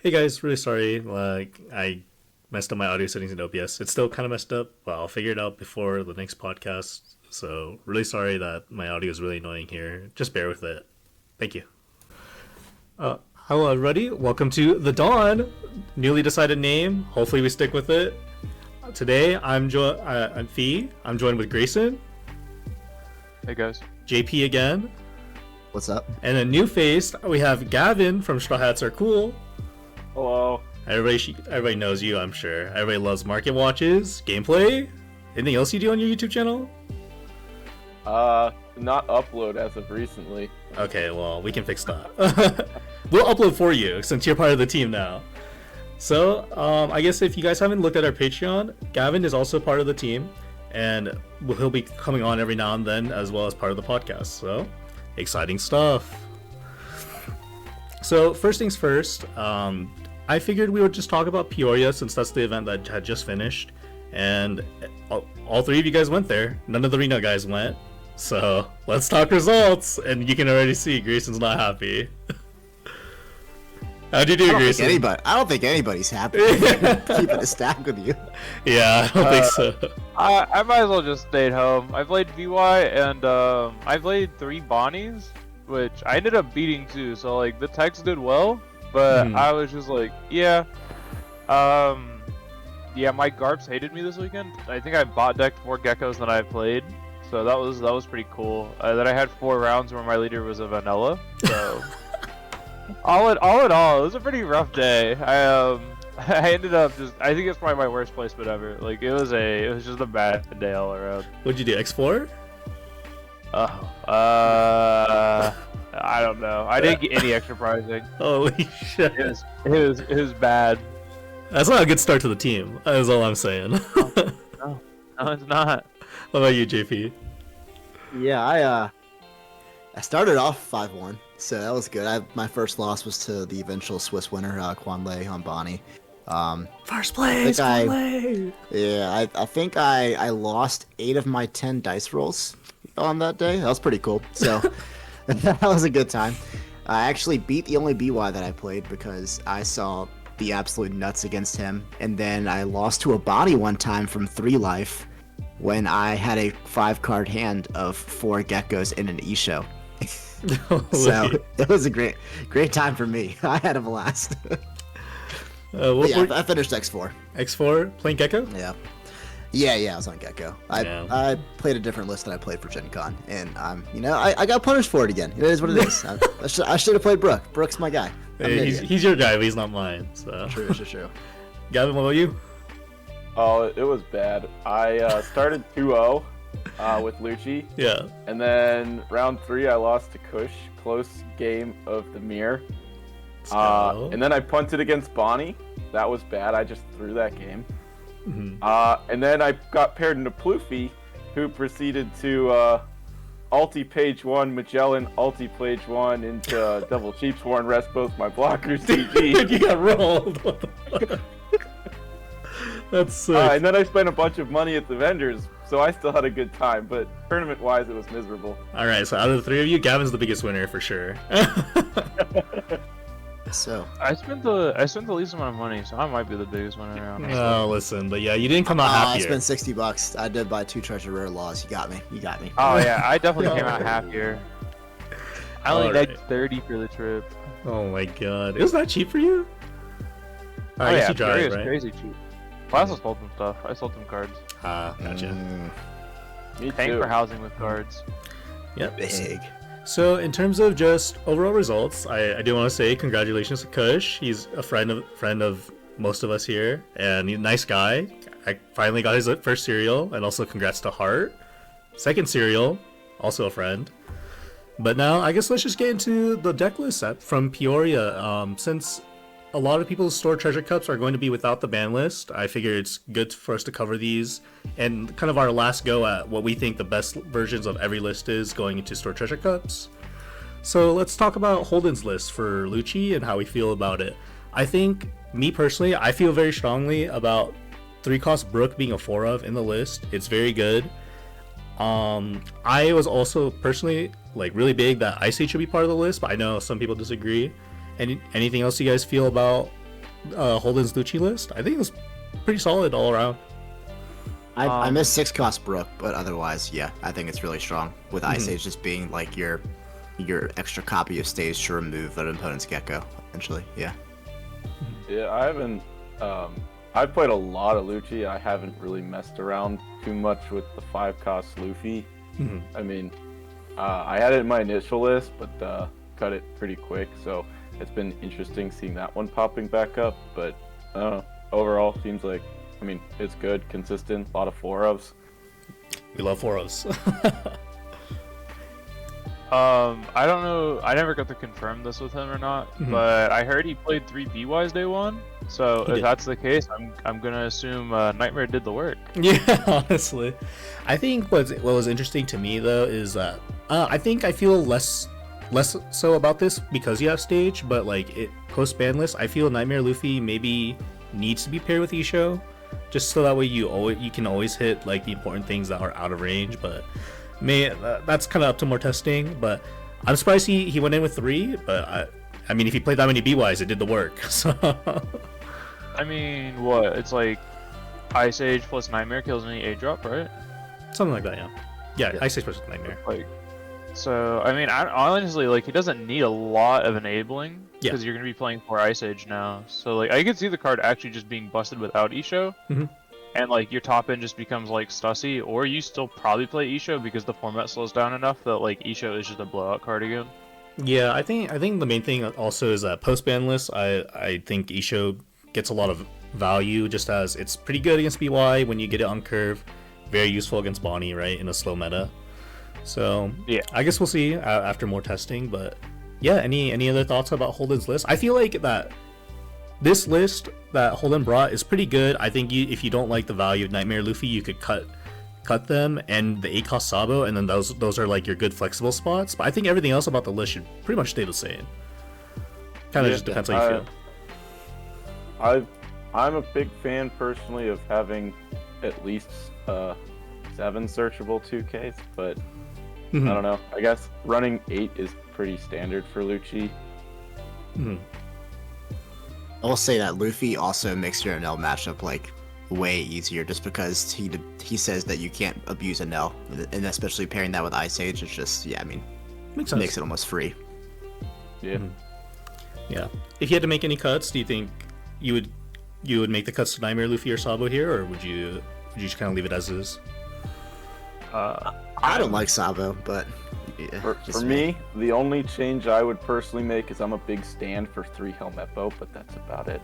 Hey guys, really sorry. I messed up my audio settings in OBS. It's still kind of messed up, but I'll figure it out before the next podcast. So really sorry that my audio is really annoying here. Just bear with it. Thank you. Hello everybody. Welcome to The Dawn. Newly decided name. Hopefully we stick with it. Today I'm Fee. I'm joined with Grayson, Hey guys. JP again, What's up? and a new face. We have Gavin from Straw Hats Are Cool. Hello. Everybody knows you, I'm sure. Everybody loves market watches, gameplay. Anything else you do on your YouTube channel? Not upload as of recently. Okay, well, we can fix that. We'll upload for you since you're part of the team now. So, I guess if you guys haven't looked at our Patreon, Gavin is also part of the team, and he'll be coming on every now and then as well as part of the podcast. So, exciting stuff. So, first things first, I figured we would just talk about Peoria since that's the event that had just finished, and all three of you guys went there. None of the Reno guys went. So let's talk results, and you can already see Grayson's not happy. How'd you do, Grayson? I don't think anybody's happy keeping a stack with you. Yeah, I don't think so. I might as well just stay at home. I played VY and I played 3 Bonnies, which I ended up beating too. So like the techs did well, but I was just like, yeah, my Garps hated me this weekend. I think I bot decked more geckos than I played. So that was pretty cool. Then I had 4 rounds where my leader was a vanilla. So all in all, it was a pretty rough day. I ended up I think it's probably my worst placement ever. Like it was just a bad day all around. What'd you do, X4? I don't know. I didn't get any extra prizing. Holy shit. It was bad. That's not a good start to the team. That's all I'm saying. No, it's not. What about you, JP? Yeah, I started off 5-1, so that was good. My first loss was to the eventual Swiss winner, Quan Lei on Bonnie. First place, I think I lost 8 of my 10 dice rolls on that day. That was pretty cool. So that was a good time. I actually beat the only BY that I played because I saw the absolute nuts against him, and then I lost to a Bonnie one time from 3 life when I had a 5-card hand of 4 geckos in an E-show. So it was a great time for me. I had a blast. I finished X4. X4 playing Gecko? Yeah, I was on Gecko. I played a different list than I played for Gen Con, and I got punished for it again. It is what it is. I should have played Brook. Brook's my guy. He's your guy, but he's not mine. So True. Gavin, what about you? Oh, it was bad. I started 2-0 with Lucci. Yeah. And then round 3 I lost to Kush. Close game of the mirror. And then I punted against Bonnie. That was bad. I just threw that game. Mm-hmm. And then I got paired into Ploofy, who proceeded to ulti page 1, Magellan ulti page 1 into double Chiefs War and rest both my blockers. Dude, you got rolled. What the fuck? That's sick. And then I spent a bunch of money at the vendors, so I still had a good time, but tournament-wise, it was miserable. Alright, so out of the 3 of you, Gavin's the biggest winner for sure. So I spent the least amount of money, so I might be the biggest winner around. No, listen, but yeah, you didn't come out I happier. spent $60. I did buy 2 treasure rare laws. You got me. Oh yeah, I definitely came out happier. I only Alright. negged 30 for the trip. Oh my god. It was that cheap for you? I Oh guess yeah, you drive, Peoria is right? crazy cheap. Well, I also sold some stuff. I sold some cards. Ah, gotcha. Me Paying for housing with cards. Yep. Big. So in terms of just overall results, I do want to say congratulations to Kush. He's a friend of most of us here, and he's a nice guy. I finally got his first cereal, and also congrats to Hart. Second cereal, also a friend. But now I guess let's just get into the deck list set from Peoria. Since a lot of people's store treasure cups are going to be without the ban list, I figure it's good for us to cover these and kind of our last go at what we think the best versions of every list is going into store treasure cups. So let's talk about Holden's list for Lucci and how we feel about it. I think, me personally, I feel very strongly about 3-cost Brook being a 4 of in the list. It's very good. I was also personally really big that Ice Age should be part of the list, but I know some people disagree. Anything else you guys feel about Holden's Lucci list. I think it was pretty solid all around. I missed 6-cost Brook, but otherwise, yeah, I think it's really strong. With Ice Age just being like your extra copy of stage to remove an opponent's Gecko, essentially. Yeah. Yeah, I haven't. I've played a lot of Lucci. I haven't really messed around too much with the 5-cost Luffy. I mean, I had it in my initial list, but cut it pretty quick. So it's been interesting seeing that one popping back up. But I don't know. Overall, seems like, I mean, it's good, consistent, a lot of 4-ofs. We love 4-ofs. I don't know. I never got to confirm this with him or not, but I heard he played 3 BYs day one. So if that's the case, I'm gonna assume Nightmare did the work. Yeah, honestly, I think what was interesting to me though is that I think I feel less so about this because you have stage, but like it post ban list, I feel Nightmare Luffy maybe needs to be paired with Isho, just so that way you can always hit like the important things that are out of range, but. That's kind of up to more testing, but I'm surprised he went in with 3. But I mean, if he played that many BYs, it did the work. So I mean, what? It's like Ice Age plus Nightmare kills any A drop, right? something like that. Yeah. Ice Age versus Nightmare. Like, so I mean, honestly, like he doesn't need a lot of enabling because you're gonna be playing for Ice Age now. So like, I could see the card actually just being busted without Isho. And like your top end just becomes like Stussy, or you still probably play Isho because the format slows down enough that like Isho is just a blowout card again. Yeah, I think the main thing also is that post ban list. I think Isho gets a lot of value just as it's pretty good against BY when you get it on curve, very useful against Bonnie, right, in a slow meta. So yeah, I guess we'll see after more testing. But yeah, any other thoughts about Holden's list? I feel like that. This list that Holden brought is pretty good. I think if you don't like the value of Nightmare Luffy, you could cut them and the 8-cost Sabo, and then those are like your good flexible spots. But I think everything else about the list should pretty much stay the same. Kind of just depends how you feel. I'm a big fan personally of having at least 7 searchable 2Ks, but I don't know. I guess running 8 is pretty standard for Lucci. I will say that Luffy also makes your Enel matchup like way easier, just because he says that you can't abuse Enel, and especially pairing that with Ice Age, it's just makes it almost free. Yeah. Yeah. If you had to make any cuts, do you think you would make the cuts to Nightmare Luffy or Sabo here, or would you just kind of leave it as is? I don't like Sabo, but yeah, for me, the only change I would personally make is I'm a big stand for 3 Helmeppo, but that's about it.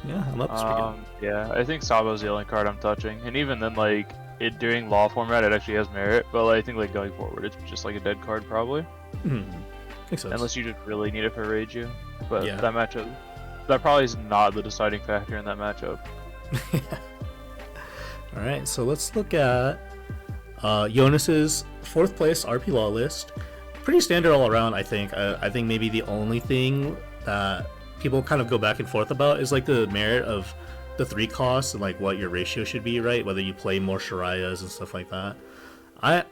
Yeah, I'm up. Yeah, I think Sabo's the only card I'm touching, and even then, like it doing law format, it actually has merit. But like, I think like going forward, it's just like a dead card probably. Makes sense. Unless you just really need it for Reiju, but Yeah. that matchup, that probably is not the deciding factor in that matchup. All right, so let's look at Jonas's 4th place RP Law list. Pretty standard all around, I think. I think maybe the only thing that people kind of go back and forth about is like the merit of the 3 costs and like what your ratio should be, right? Whether you play more Sharias and stuff like that. I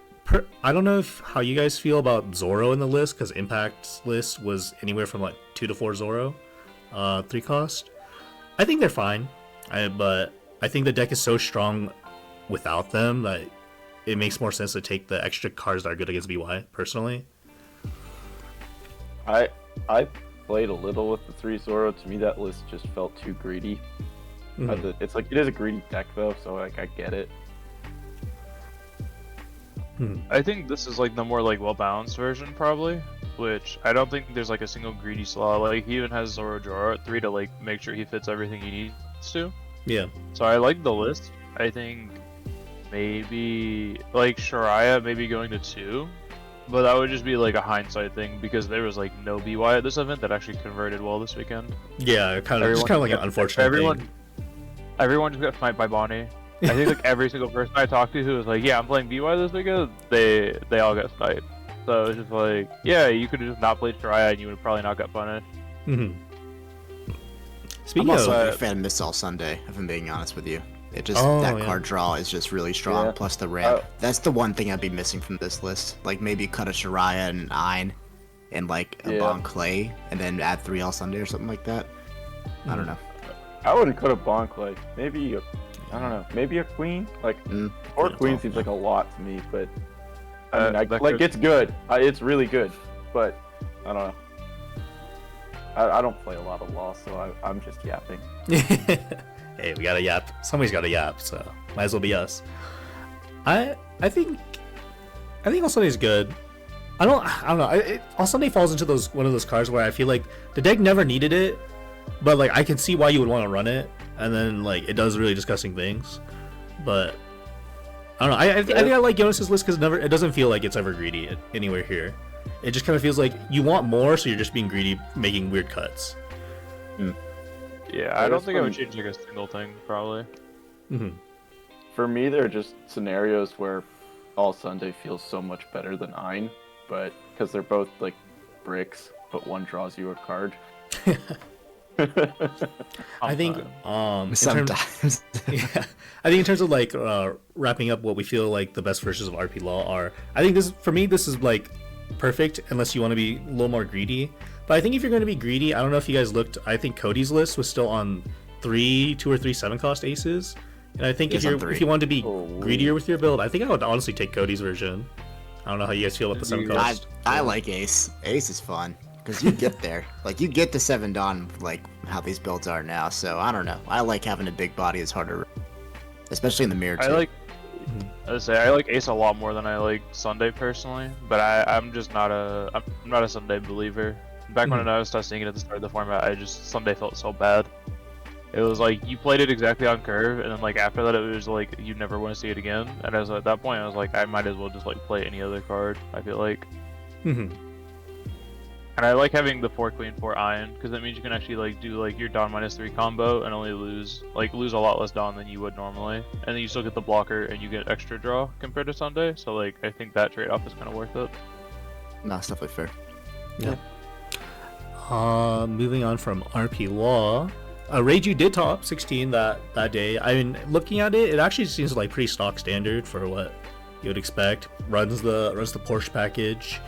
don't know how you guys feel about Zoro in the list, because Impact's list was anywhere from like 2 to 4 Zoro, 3 cost. I think they're fine, but I think the deck is so strong without them that it makes more sense to take the extra cards that are good against BY, personally. I played a little with the 3 Zoro. To me, that list just felt too greedy. It's like, it is a greedy deck though, so like I get it. I think this is like the more like well-balanced version probably, which I don't think there's like a single greedy slot. Like he even has Zoro drawer at 3 to like make sure he fits everything he needs to. Yeah. So I like the list. I think maybe like Shariah maybe going to 2, but that would just be like a hindsight thing because there was like no BY at this event that actually converted well this weekend. Yeah, just kind of like an unfortunate thing. Everyone just got sniped by Bonnie. I think like every single person I talked to who was like, yeah, I'm playing BY this weekend, they all got sniped. So it's just like, yeah, you could have just not played Shariah and you would have probably not got punished. I'm also a big fan of Miss All Sunday, if I'm being honest with you. It just card draw is just really strong, plus the ramp. That's the one thing I'd be missing from this list. Like maybe cut a Shariah and Ein and like a Yeah. Bon Clay, and then add 3 All Sunday or something like that. I don't know. I wouldn't cut a Bon Clay. Maybe I don't know. Maybe a queen. Like or Yeah, queen well, seems yeah. like a lot to me, but I mean, that like could- it's good. It's really good, but I don't know. I don't play a lot of Law, so I'm just yapping. Hey, we got a yap. Somebody's got a yap, so might as well be us. I think All Sunday's good. I don't know. All Sunday falls into one of those cards where I feel like the deck never needed it, but like I can see why you would want to run it, and then like it does really disgusting things. But I don't know. I think I like Jonas's list because it doesn't feel like it's ever greedy anywhere here. It just kind of feels like you want more, so you're just being greedy, making weird cuts. Yeah, I don't think I would change like a single thing, probably. For me, there are just scenarios where All Sunday feels so much better than Ein, but because they're both like bricks, but one draws you a card. I think Sometimes. Yeah, I think in terms of like wrapping up what we feel like the best versions of RP Law are, I think this is like perfect unless you want to be a little more greedy. But I think if you're going to be greedy, I don't know if you guys looked. I think Cody's list was still on 2 or 3 7-cost aces, and I think It's on 3. if you want to be Oh. greedier with your build, I think I would honestly take Cody's version. I don't know how you guys feel about the 7-cost. I like Ace. Ace is fun because you get there. Like you get to 7 Dawn like how these builds are now. So I don't know. I like having a big body. It's harder, especially in the mirror too. I like Ace a lot more than I like Sunday personally, but I'm just not a Sunday believer. Back when I was testing it at the start of the format, Sunday felt so bad. It was like you played it exactly on curve, and then like after that, it was like you never want to see it again. And as at that point, I was like, I might as well just like play any other card. I feel like, and I like having the 4 Queen 4 Iron because that means you can actually like do like your Dawn -3 combo and only lose a lot less Dawn than you would normally, and then you still get the blocker and you get extra draw compared to Sunday. So like I think that trade-off is kind of worth it. No, it's definitely fair. Yeah. Moving on from RP Law, Reiju did top 16 that day. I mean, looking at it, it actually seems like pretty stock standard for what you would expect. Runs the Porsche package,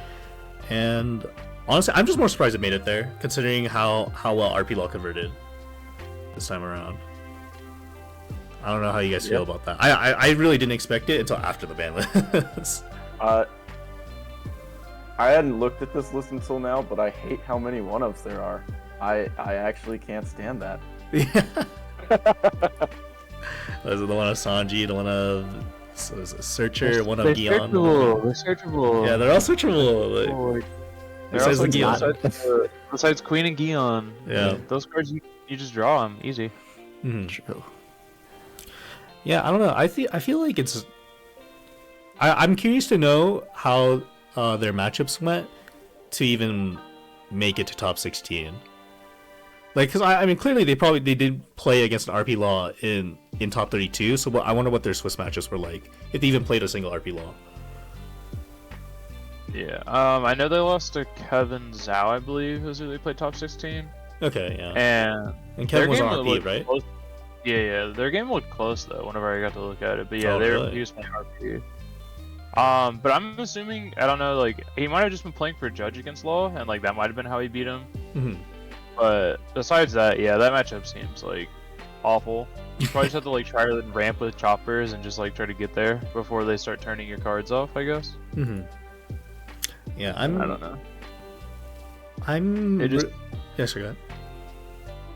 and honestly, I'm just more surprised it made it there, considering how well RP Law converted this time around. I don't know how you guys feel about that. I really didn't expect it until after the ban list. I hadn't looked at this list until now, but I hate how many one-ofs there are. I actually can't stand that. Yeah. Those are the one of Sanji, the one of Searcher, one of Gion. They're searchable. Yeah, they're all searchable. Like, besides the Gion. Besides Queen and Gion. Yeah. Those cards you just draw them easy. True. Yeah, I don't know. I feel like it's. I'm curious to know how their matchups went to even make it to top 16. Like, because I mean, clearly they did play against an RP Law in top 32. So I wonder what their Swiss matchups were like if they even played a single RP Law. Yeah. I know they lost to Kevin Zhao, I believe, is who they played top 16. Okay, yeah. And Kevin was their on game RP, looked right? close. Yeah. Their game looked close though. Whenever I got to look at it, but yeah, Oh, really? he was playing RP. But I'm assuming, I don't know, like he might have just been playing for Judge against Law, and like that might have been how he beat him. But besides that, yeah, that matchup seems like awful. You probably just have to like try to ramp with choppers and just like try to get there before they start turning your cards off, I guess. Yeah, I don't know. Yeah, sure, go ahead.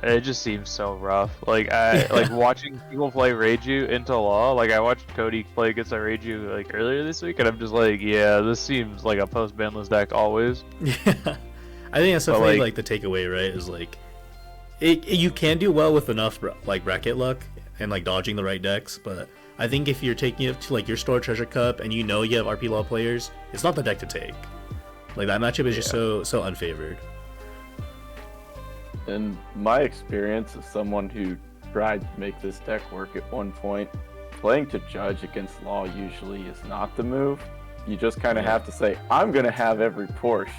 It just seems so rough. Like like watching people play Reiju into Law. Like I watched Cody play against a Reiju like earlier this week, and I'm just like, yeah, this seems like a post banless deck always. Yeah, I think that's definitely like the takeaway, right? Is like, you can do well with enough like bracket luck and like dodging the right decks, but I think if you're taking it to like your store treasure cup and you know you have RP Law players, it's not the deck to take. Like that matchup is just so unfavored. In my experience as someone who tried to make this deck work at one point, playing to Judge against Law usually is not the move. You just kind of have to say, I'm going to have every Porsche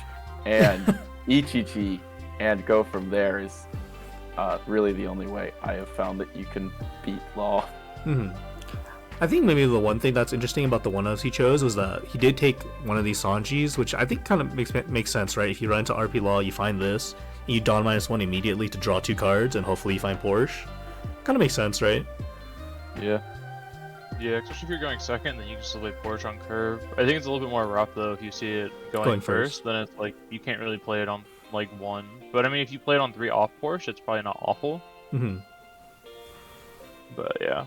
and ETG and go from there is really the only way I have found that you can beat Law. I think maybe the one thing that's interesting about the 1-ofs he chose was that he did take one of these Sanjis, which I think kind of makes sense, right? If you run into RP Law, you find this, and you don -1 immediately to draw 2 cards, and hopefully you find Porsche. Kind of makes sense, right? Yeah. Yeah, especially if you're going second, then you can still play Porsche on curve. I think it's a little bit more rough though if you see it going first, then it's like you can't really play it on like 1. But I mean, if you play it on 3 off Porsche, it's probably not awful. But yeah.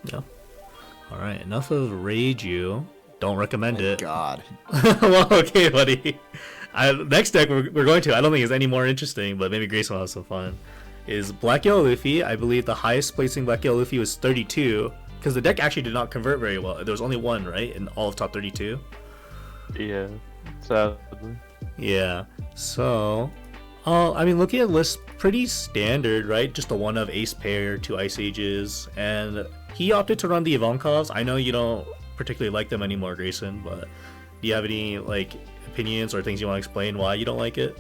Yeah. All right, enough of Reiju. Don't recommend it. God. Well, okay, buddy. Next deck we're going to, I don't think is any more interesting, but maybe Grayson will have some fun. Is Black Yellow Luffy. I believe the highest placing Black Yellow Luffy was 32, because the deck actually did not convert very well. There was only one, right, in all of top 32. Yeah, sadly. Yeah. So, I mean, looking at the list, pretty standard, right? Just a 1-of Ace Pair, 2 Ice Ages, and he opted to run the Ivankovs. I know you don't particularly like them anymore, Grayson, but do you have any like opinions or things you want to explain why you don't like it?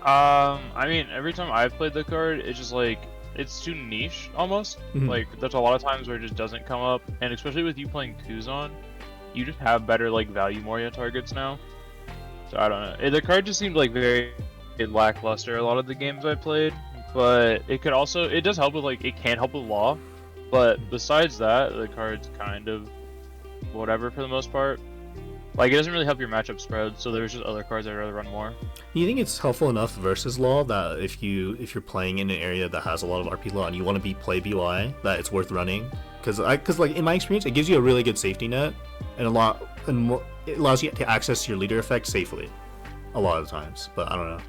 I mean, every time I've played the card, it's just like it's too niche almost. Like there's a lot of times where it just doesn't come up, and especially with you playing Kuzan, you just have better like value Moria targets now. So I don't know. The card just seemed like very lackluster a lot of the games I played, but it does help with like it can help with Law, but besides that, the card's kind of whatever for the most part. Like, it doesn't really help your matchup spread, so there's just other cards I'd rather run more. You think it's helpful enough versus Law that if you're playing in an area that has a lot of RP Law and you want to play BY, that it's worth running? Because like in my experience, it gives you a really good safety net, and it allows you to access your leader effect safely, a lot of the times. But I don't know.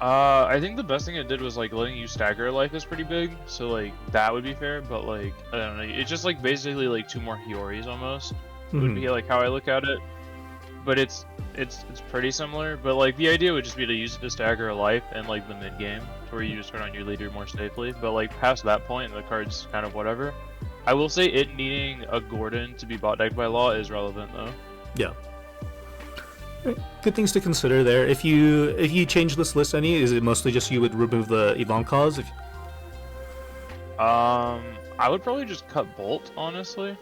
I think the best thing it did was like letting you stagger life is pretty big, so like that would be fair. But like I don't know, it's just like basically like 2 more Hioris almost. Would be like how I look at it, but it's pretty similar. But like the idea would just be to use it to stagger a life and like the mid game, to where you just turn on your leader more safely. But like past that point, the card's kind of whatever. I will say it needing a Gordon to be bot decked by Law is relevant though. Yeah. Good things to consider there. If you change this list any, is it mostly just you would remove the Ivankov? I would probably just cut Bolt, honestly.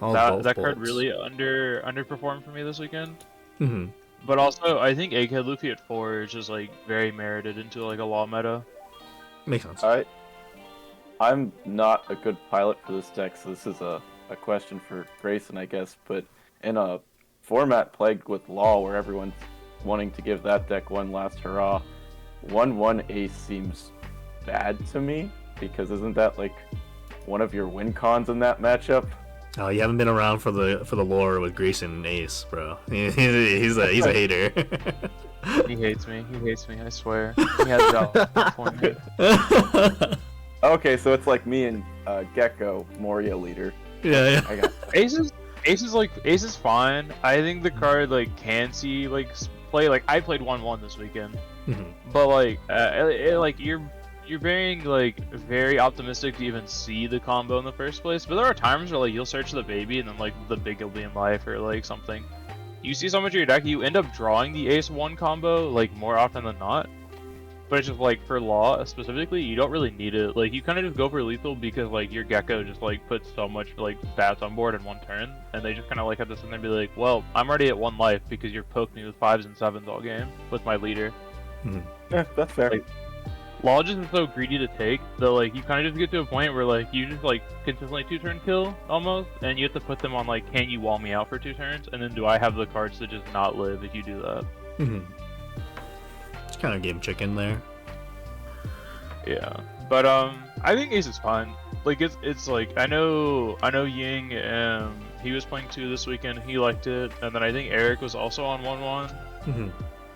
That card really underperformed for me this weekend. But also, I think Egghead Luffy at 4 is just like very merited into like a Law meta. Makes sense. I'm not a good pilot for this deck, so this is a question for Grayson, I guess. But in a format plagued with Law, where everyone's wanting to give that deck one last hurrah, 1/1 Ace seems bad to me, because isn't that like one of your win cons in that matchup? Oh, you haven't been around for the lore with Grayson and Ace, bro. He's a hater. He hates me. I swear. He has it out for me. Okay, so it's like me and Gecko, Moria leader. Yeah. I got Ace is fine. I think the card like can see like play. Like I played 1/1 this weekend, but like you're being like very optimistic to even see the combo in the first place. But there are times where like you'll search the baby and then like the big will be in life or like something. You see so much of your deck, you end up drawing the Ace 1 combo like more often than not. But it's just like for Law specifically, you don't really need it. Like you kind of just go for lethal because like your Gecko just like puts so much like stats on board in one turn, and they just kind of like have to sit there and be like, well, I'm already at 1 life because you're poking me with 5s and 7s all game with my leader. Yeah, that's fair. Like, Law just is so greedy to take that like you kind of just get to a point where like you just like consistently 2-turn kill almost, and you have to put them on like, can you wall me out for 2 turns, and then do I have the cards to just not live if you do that? It's kind of game chicken there. Yeah, but I think Ace is fine. Like it's like I know Ying, he was playing 2 this weekend, he liked it, and then I think Eric was also on 1/1.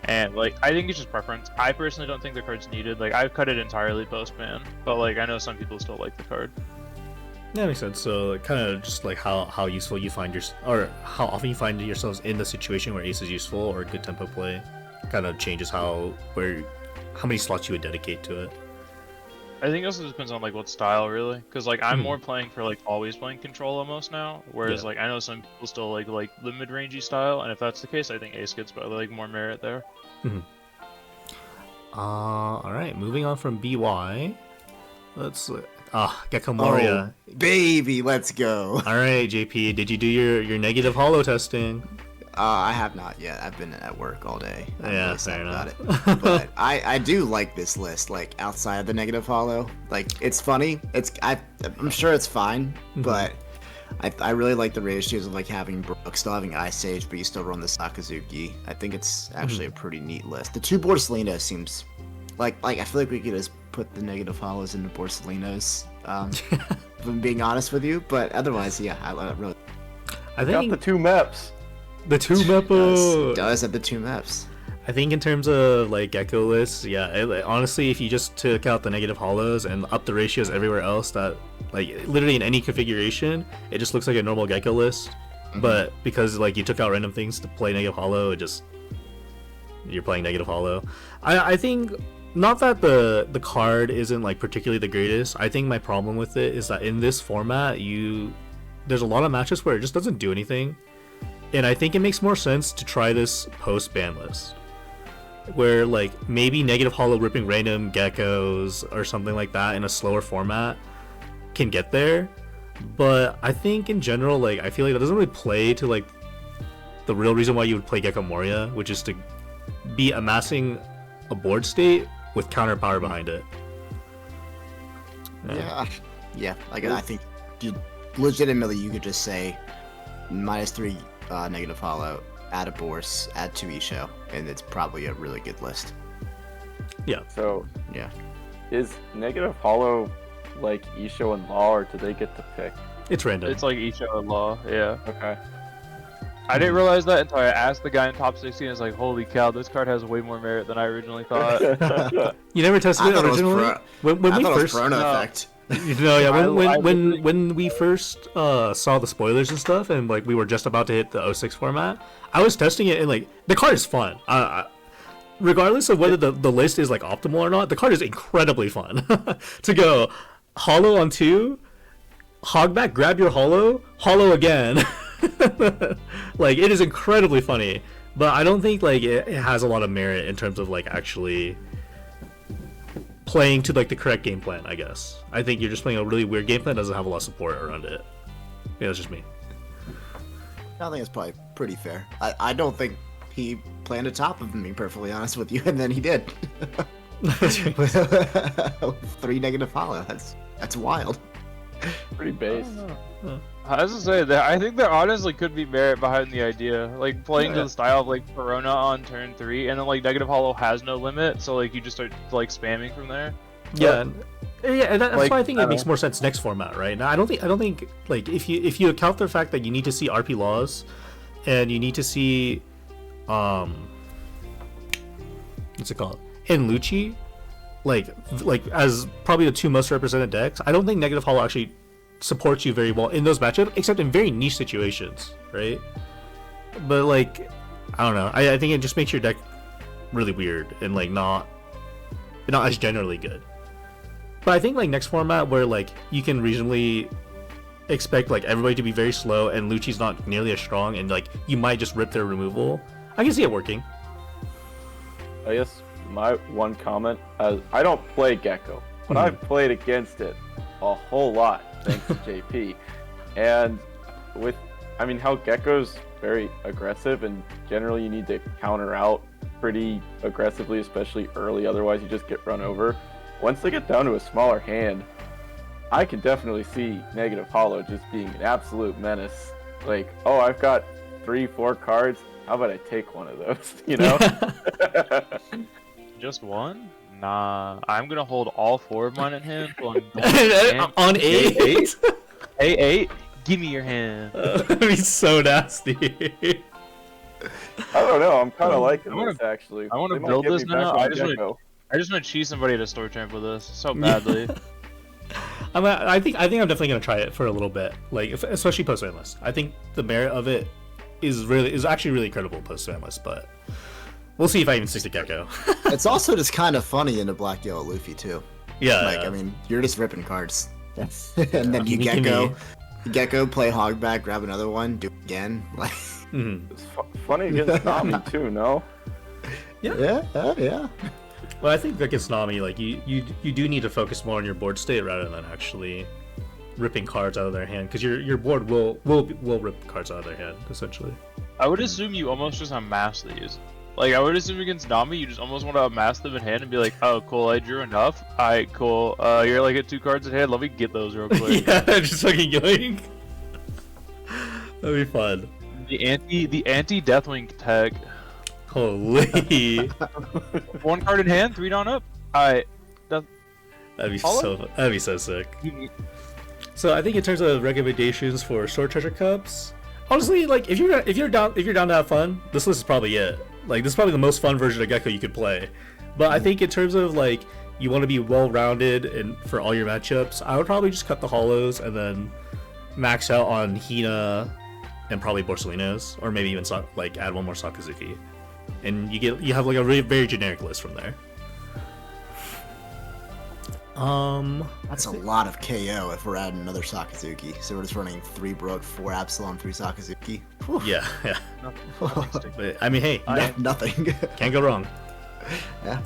And like I think it's just preference. I personally don't think the card's needed. Like I've cut it entirely post ban, but like I know some people still like the card. That makes sense. So kind of just like how useful you find or how often you find yourselves in the situation where Ace is useful or good tempo play, kind of changes how many slots you would dedicate to it. I think it also depends on like what style really, because like I'm more playing for like always playing control almost now, whereas like I know some people still like the mid-rangey style, and if that's the case, I think Ace gets like more merit there. All right, moving on from BY. Let's Gecko Moria. Oh, baby, let's go. All right, JP, did you do your negative holo testing? I have not yet. I've been at work all day. I'm Yeah, really fair sad about enough. it. But I do like this list. Like outside of the negative holo, like it's funny. I'm sure it's fine, but I really like the ratios of like having Brook still having Ice Age, but you still run the Sakazuki. I think it's actually a pretty neat list. The two Borsalino seems like I feel like we could just put the negative holos into Borsalinos. If I'm being honest with you, but otherwise, yeah, I really. I Got think the two maps. the two Mepo does have the two maps. I think in terms of like Gecko lists, yeah, honestly, if you just took out the negative holos and up the ratios everywhere else, that like literally in any configuration, it just looks like a normal Gecko list. But because like you took out random things to play negative holo, you're playing negative holo. I think not that the card isn't like particularly the greatest. I think my problem with it is that in this format, there's a lot of matches where it just doesn't do anything. And I think it makes more sense to try this post-ban list, where like maybe negative holo ripping random geckos or something like that in a slower format can get there. But I think in general, like I feel like that doesn't really play to like the real reason why you would play Gecko Moria, which is to be amassing a board state with counter power behind it. Yeah. Like I think legitimately you could just say -3 negative holo, add a Bors, add 2 Isho, and it's probably a really good list. Yeah. So Yeah. is negative holo like Isho and Law, or do they get to pick? It's random. It's like Isho and Law, yeah. Okay. I didn't realize that until I asked the guy in top 16. I was like, holy cow, this card has way more merit than I originally thought. You never tested it originally? When we first Chrono Effect. No, yeah. I When we first saw the spoilers and stuff, and like we were just about to hit the 06 format, I was testing it, and like the card is fun. Regardless of whether the list is like optimal or not, the card is incredibly fun. To go holo on 2, hogback, grab your holo again. Like it is incredibly funny, but I don't think like it has a lot of merit in terms of like actually playing to like the correct game plan. I guess I think you're just playing a really weird game plan that doesn't have a lot of support around it. Yeah, that's just me. I think it's probably pretty fair. I don't think he planned a top of me, perfectly honest with you, and then he did. 3 negative holo. That's wild. Pretty base. I was gonna say that I think there honestly could be merit behind the idea, like playing to the style of like Perona on turn 3, and then like negative holo has no limit, so like you just start like spamming from there. Yeah, and that's like, why I think it makes more sense next format, right? Now, I don't think like if you account for the fact that you need to see RP laws, and you need to see, what's it called, in Lucci, like as probably the 2 most represented decks, I don't think negative holo actually supports you very well in those matchups, except in very niche situations, right? But like, I don't know. I think it just makes your deck really weird and like not as generally good. But I think like next format where like you can reasonably expect like everybody to be very slow and Lucci's not nearly as strong, and like you might just rip their removal. I can see it working. I guess my one comment, I don't play Gecko, but I've played against it a whole lot, thanks to JP. And how Gecko's very aggressive, and generally you need to counter out pretty aggressively, especially early, otherwise you just get run over. Once they get down to a smaller hand, I can definitely see negative holo just being an absolute menace. Like, oh, I've got 3-4 cards, how about I take one of those, you know? Just one? Nah, I'm gonna hold all 4 of mine in hand. On 8? A8, give me your hand. That'd be so nasty. I don't know, I'm kind of liking this actually. I want to They might build get this me back now. on I just Gecko. want to cheese somebody to store champ with this so badly. I think I'm definitely gonna try it for a little bit, like especially post banlist. I think the merit of it is actually really incredible post banlist, but we'll see if I even stick to Gecko. It's also just kind of funny in a black yellow Luffy too. Yeah, Like yeah. I mean, you're just ripping cards, and then you Gimme. Gecko, play hogback, grab another one, do it again. Like Mhm. It's funny against Nami too, no? yeah. But I think against Nami, like you do need to focus more on your board state rather than actually ripping cards out of their hand, because your board will rip cards out of their hand essentially. I would assume you almost just amass these. Like, I would assume against Nami, you just almost want to amass them in hand and be like, oh, cool, I drew enough. Alright, cool. You're like at 2 cards in hand. Let me get those real quick. Yeah, just fucking yoink. That'd be fun. The anti Deathwing tag. Holy. 1 card in hand, 3 down up. Alright. That'd be so sick. So I think in terms of recommendations for Sword Treasure Cups, honestly, like if you're down to have fun, this list is probably it. Like, this is probably the most fun version of Gecko you could play. But I think in terms of like you want to be well-rounded and for all your matchups, I would probably just cut the holos and then max out on Hina and probably Borsalinos, or maybe even like add 1 more Sakazuki, and you have like a really very generic list from there. That's a lot of KO if we're adding another Sakazuki. So we're just running 3 Brook, 4 Absalom, 3 Sakazuki. Whew. Yeah. But, I mean, hey, Nothing. can't go wrong. Yeah.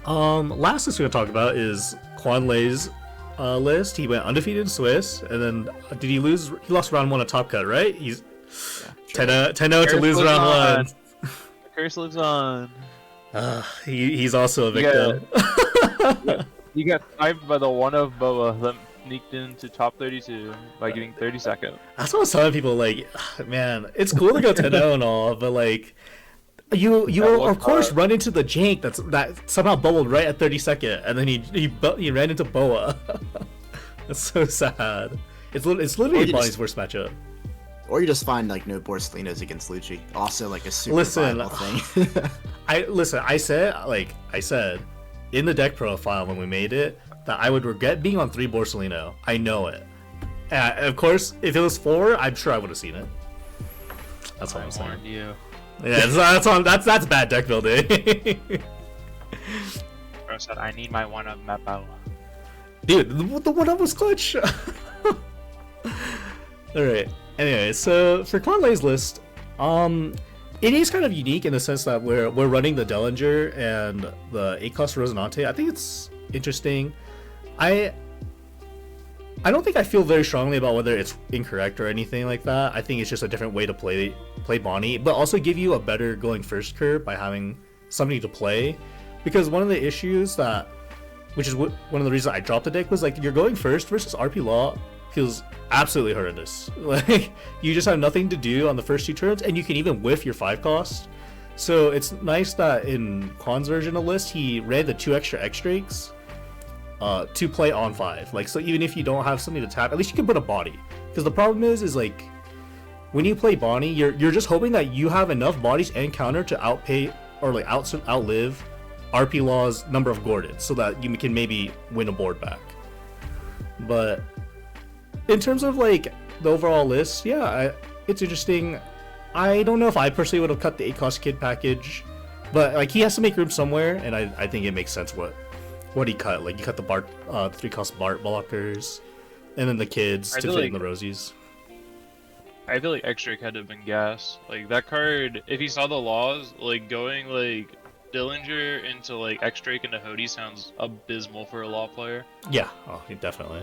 Last list we're gonna talk about is Quan Lei's list. He went undefeated in Swiss, and then did he lose? He lost round 1 at Top Cut, right? He's 10-0 to lose round 1. The curse lives on. He's also a victim. You got sniped by the one of Boa that sneaked into top 32 by getting 32nd. That's what I was telling people, like, man, it's cool to go 10-0 and all, but like, you will of course run into the jank that somehow bubbled right at 32nd, and then he ran into Boa. That's so sad. It's literally Bonnie's worst matchup. Or you just find like no Borsalinos against Lucci. Also like a super viable thing. I said in the deck profile when we made it that I would regret being on 3 Borsalino. I know it. Of course, if it was 4, I'm sure I would have seen it. That's what I'm saying. You. Yeah, that's bad deck building. Bro said, I need my one of map out. Dude, the one up was clutch. Alright. Anyway, so for Quan Lei's list, it is kind of unique in the sense that we're running the Dellinger and the 8-cost Rosinante. I think it's interesting. I don't think I feel very strongly about whether it's incorrect or anything like that. I think it's just a different way to play Bonnie, but also give you a better going first curve by having something to play. Because one of the issues which is one of the reasons I dropped the deck, was like your going first versus RP Law feels absolutely horrendous. Like, you just have nothing to do on the first 2 turns, and you can even whiff your 5-cost. So it's nice that in Quan's version of the list, he ran the 2 extra X-Drakes to play on 5. Like, so even if you don't have something to tap, at least you can put a body. Because the problem is like, when you play Bonnie, you're just hoping that you have enough bodies and counter to outpay or like outlive RP Law's number of Gordons, so that you can maybe win a board back. But in terms of like the overall list, yeah, it's interesting. I don't know if I personally would have cut the 8-cost kid package, but like he has to make room somewhere, and I think it makes sense what he cut. Like, he cut the Bart 3-cost Bart blockers, and then the kids to fit in the Rosies. I feel like X-Drake had to have been gas. Like, that card, if he saw the laws, like going like Dillinger into like X-Drake into Hody sounds abysmal for a law player. Yeah, definitely.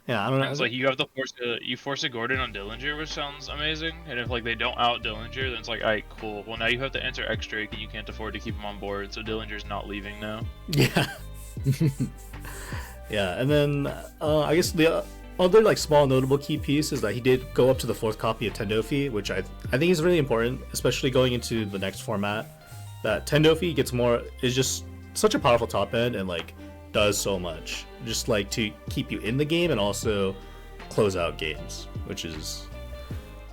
Yeah, I don't know. It's like you have to force a Gordon on Dillinger, which sounds amazing. And if like they don't out Dillinger, then it's like, alright, cool. Well, now you have to enter X-Drake, and you can't afford to keep him on board, so Dillinger's not leaving now. Yeah. Yeah, and then I guess the other like small notable key piece is that he did go up to the 4th copy of Tendofi, which I think is really important, especially going into the next format. That Tendofi is just such a powerful top end, and like does so much, just like to keep you in the game and also close out games, which is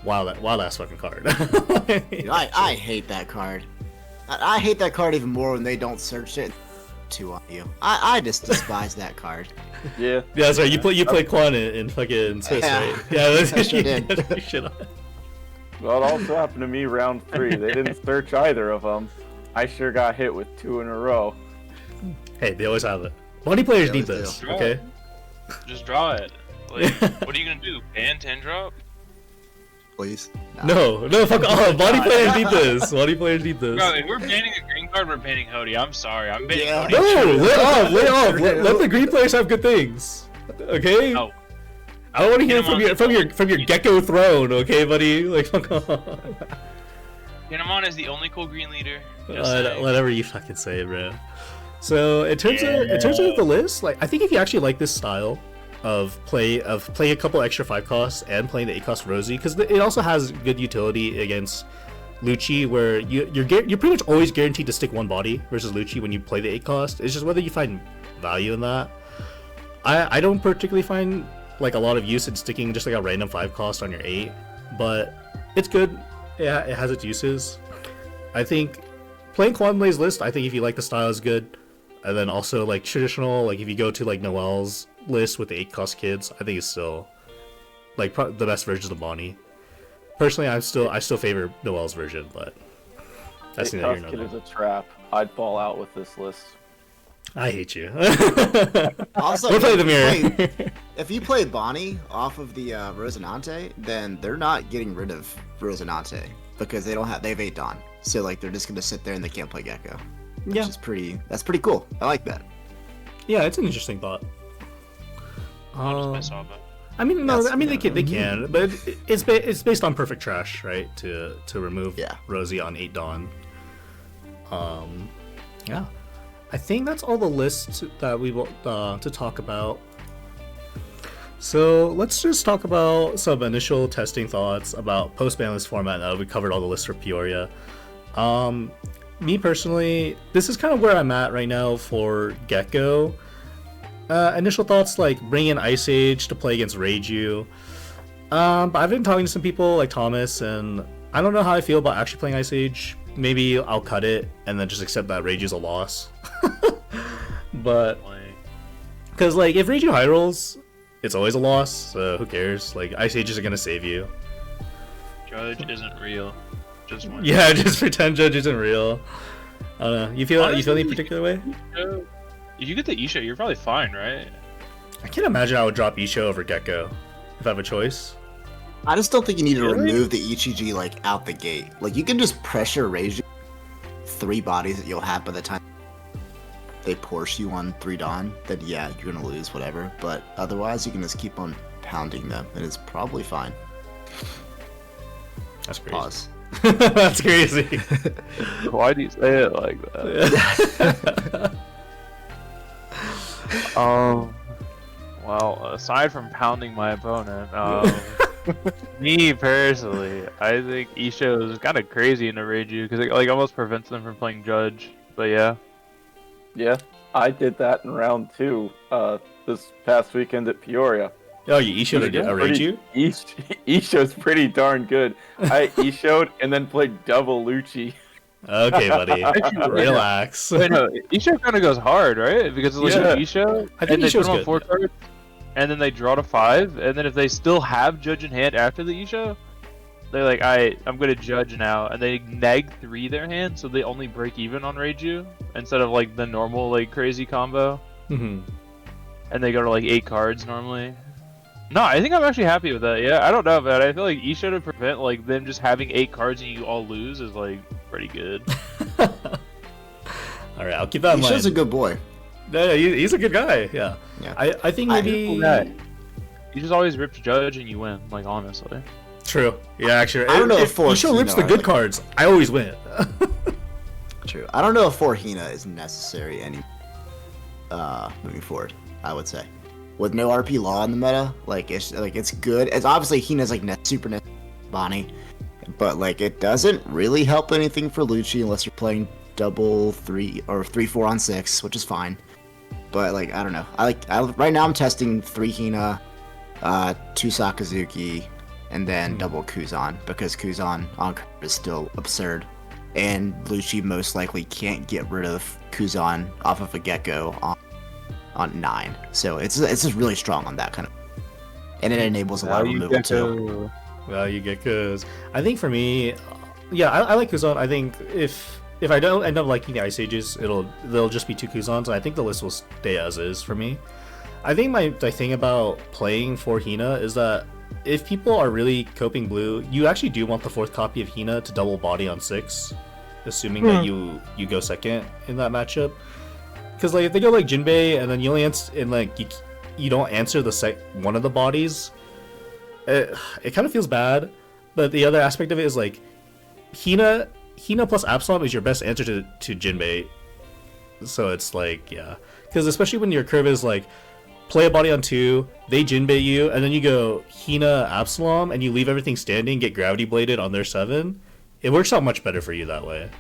wild ass fucking card. Dude, I hate that card. I hate that card even more when they don't search it to on you. I just despise that card. Yeah. Yeah, that's right. You play Quan in fucking Swiss, Yeah. right? Yeah, that's I sure did. Well, it also happened to me round 3. They didn't search either of them. I sure got hit with 2 in a row. Hey, they always have it. Bonnie players They need always this, do. okay? Just draw it. Like, what are you gonna do? Ban 10 drop? please. No, fuck off. Body players need this. Body players need this. Bro, if we're banning a green card, we're banning Hody. I'm sorry. I'm banning Yeah. Hody. No, lay off. Let the green players have good things. Okay? No. I don't want to hear from your gecko throne, okay, buddy? Like, fuck off. Kinemon is the only cool green leader. Just saying. Whatever you fucking say, bro. So in terms of the list, like I think if you actually like this style of playing a couple extra 5 costs and playing the 8 cost Rosie, because it also has good utility against Lucci, where you're pretty much always guaranteed to stick one body versus Lucci when you play the 8 cost. It's just whether you find value in that. I don't particularly find like a lot of use in sticking just like a random 5 cost on your 8, but it's good. Yeah, it has its uses. I think playing Quantum Blaze list, I think if you like the style, is good. And then also like traditional, like if you go to like Noel's list with the 8 cost kids, I think it's still like the best version of Bonnie. Personally, I still favor Noel's version, but that's neither here nor Kid there. is a trap. I'd ball out with this list. I hate you. Also, We'll play the mirror. If you play Bonnie off of the Rosinante, then they're not getting rid of Rosinante because they have 8 Dawn. So like they're just gonna sit there and they can't play Gecko. Which is that's pretty cool. I like that. Yeah, it's an interesting thought. I'll just piss off it. I mean, no, I mean they can, but it's based on perfect trash, right? To remove Rosie on 8 Dawn. Yeah, I think that's all the lists that we will to talk about. So let's just talk about some initial testing thoughts about post-ban list format. Now that we covered all the lists for Peoria. Me personally, this is kind of where I'm at right now for Gecko. Initial thoughts like bring in Ice Age to play against Reiju. But I've been talking to some people like Thomas, and I don't know how I feel about actually playing Ice Age. Maybe I'll cut it and then just accept that Reiju's a loss. But because like if Reiju high rolls, it's always a loss. So who cares? Like Ice Age isn't gonna save you. Judge isn't real. Just one. Yeah, just pretend Judge isn't real. I don't know. You feel any particular way? If you get the Isha, you're probably fine, right? I can't imagine I would drop Isha over Gecko if I have a choice. I just don't think you need to Really? remove the Ichiji like out the gate. Like you can just pressure Reiju 3 bodies that you'll have by the time they Porsche you on 3 Dawn, then yeah, you're gonna lose whatever. But otherwise you can just keep on pounding them and it's probably fine. That's crazy. Pause. That's crazy. Why do you say it like that? Well, aside from pounding my opponent, me personally, I think Isha is kind of crazy in a Reiju because it like almost prevents them from playing Judge. But yeah, Yeah, I did that in round 2 this past weekend at Peoria. Oh, you Isha to Reiju? Isha's pretty darn good. I Isha'd and then played double Lucci. Okay, buddy. Relax. wait, no, Isha kind of goes hard, right? Because it's like Yeah. Isha, I think and they Isha's put 'em on good. 4 cards, and then they draw to 5, and then if they still have Judge in hand after the Isha, they're like, I'm gonna Judge now, and they neg 3 their hand, so they only break even on Reiju instead of like the normal like crazy combo, Mm-hmm. and they go to like 8 cards normally. No, I think I'm actually happy with that. Yeah, I don't know, but I feel like Isha to prevent like them just having 8 cards and you all lose is like pretty good. All right, I'll keep that in mind. Isha's a good boy. Yeah, he's a good guy. Yeah. Yeah. I think maybe. You just always rip Judge and you win. Like honestly. True. Yeah, actually. I don't know if Isha rips the good cards, I always win. True. I don't know if Hina is necessary any moving forward, I would say. With no RP law in the meta, it's good. It's obviously Hina's like super Bonnie, but like it doesn't really help anything for Lucci unless you're playing double 3 or 3-4 on 6, which is fine. But like I don't know. Right now I'm testing 3 Hina, 2 Sakazuki, and then double Kuzan because Kuzan on curve is still absurd. And Lucci most likely can't get rid of Kuzan off of a Gecko on 9. So it's just really strong on that kind of, and it enables a lot of removal too. Well, you get Kuz. I think for me, yeah, I like Kuzan. I think if I don't end up liking the Ice Ages, they'll just be 2 Kuzans, and I think the list will stay as is for me. I think my thing about playing for Hina is that if people are really coping blue, you actually do want the 4th copy of Hina to double body on 6, assuming that you go second in that matchup. Because like if they go like Jinbei and then you only you don't answer the one of the bodies, it kind of feels bad. But the other aspect of it is like Hina plus Absalom is your best answer to Jinbei. So it's like, yeah, because especially when your curve is like play a body on 2, they Jinbei you, and then you go Hina Absalom and you leave everything standing, get gravity bladed on their 7. It works out much better for you that way.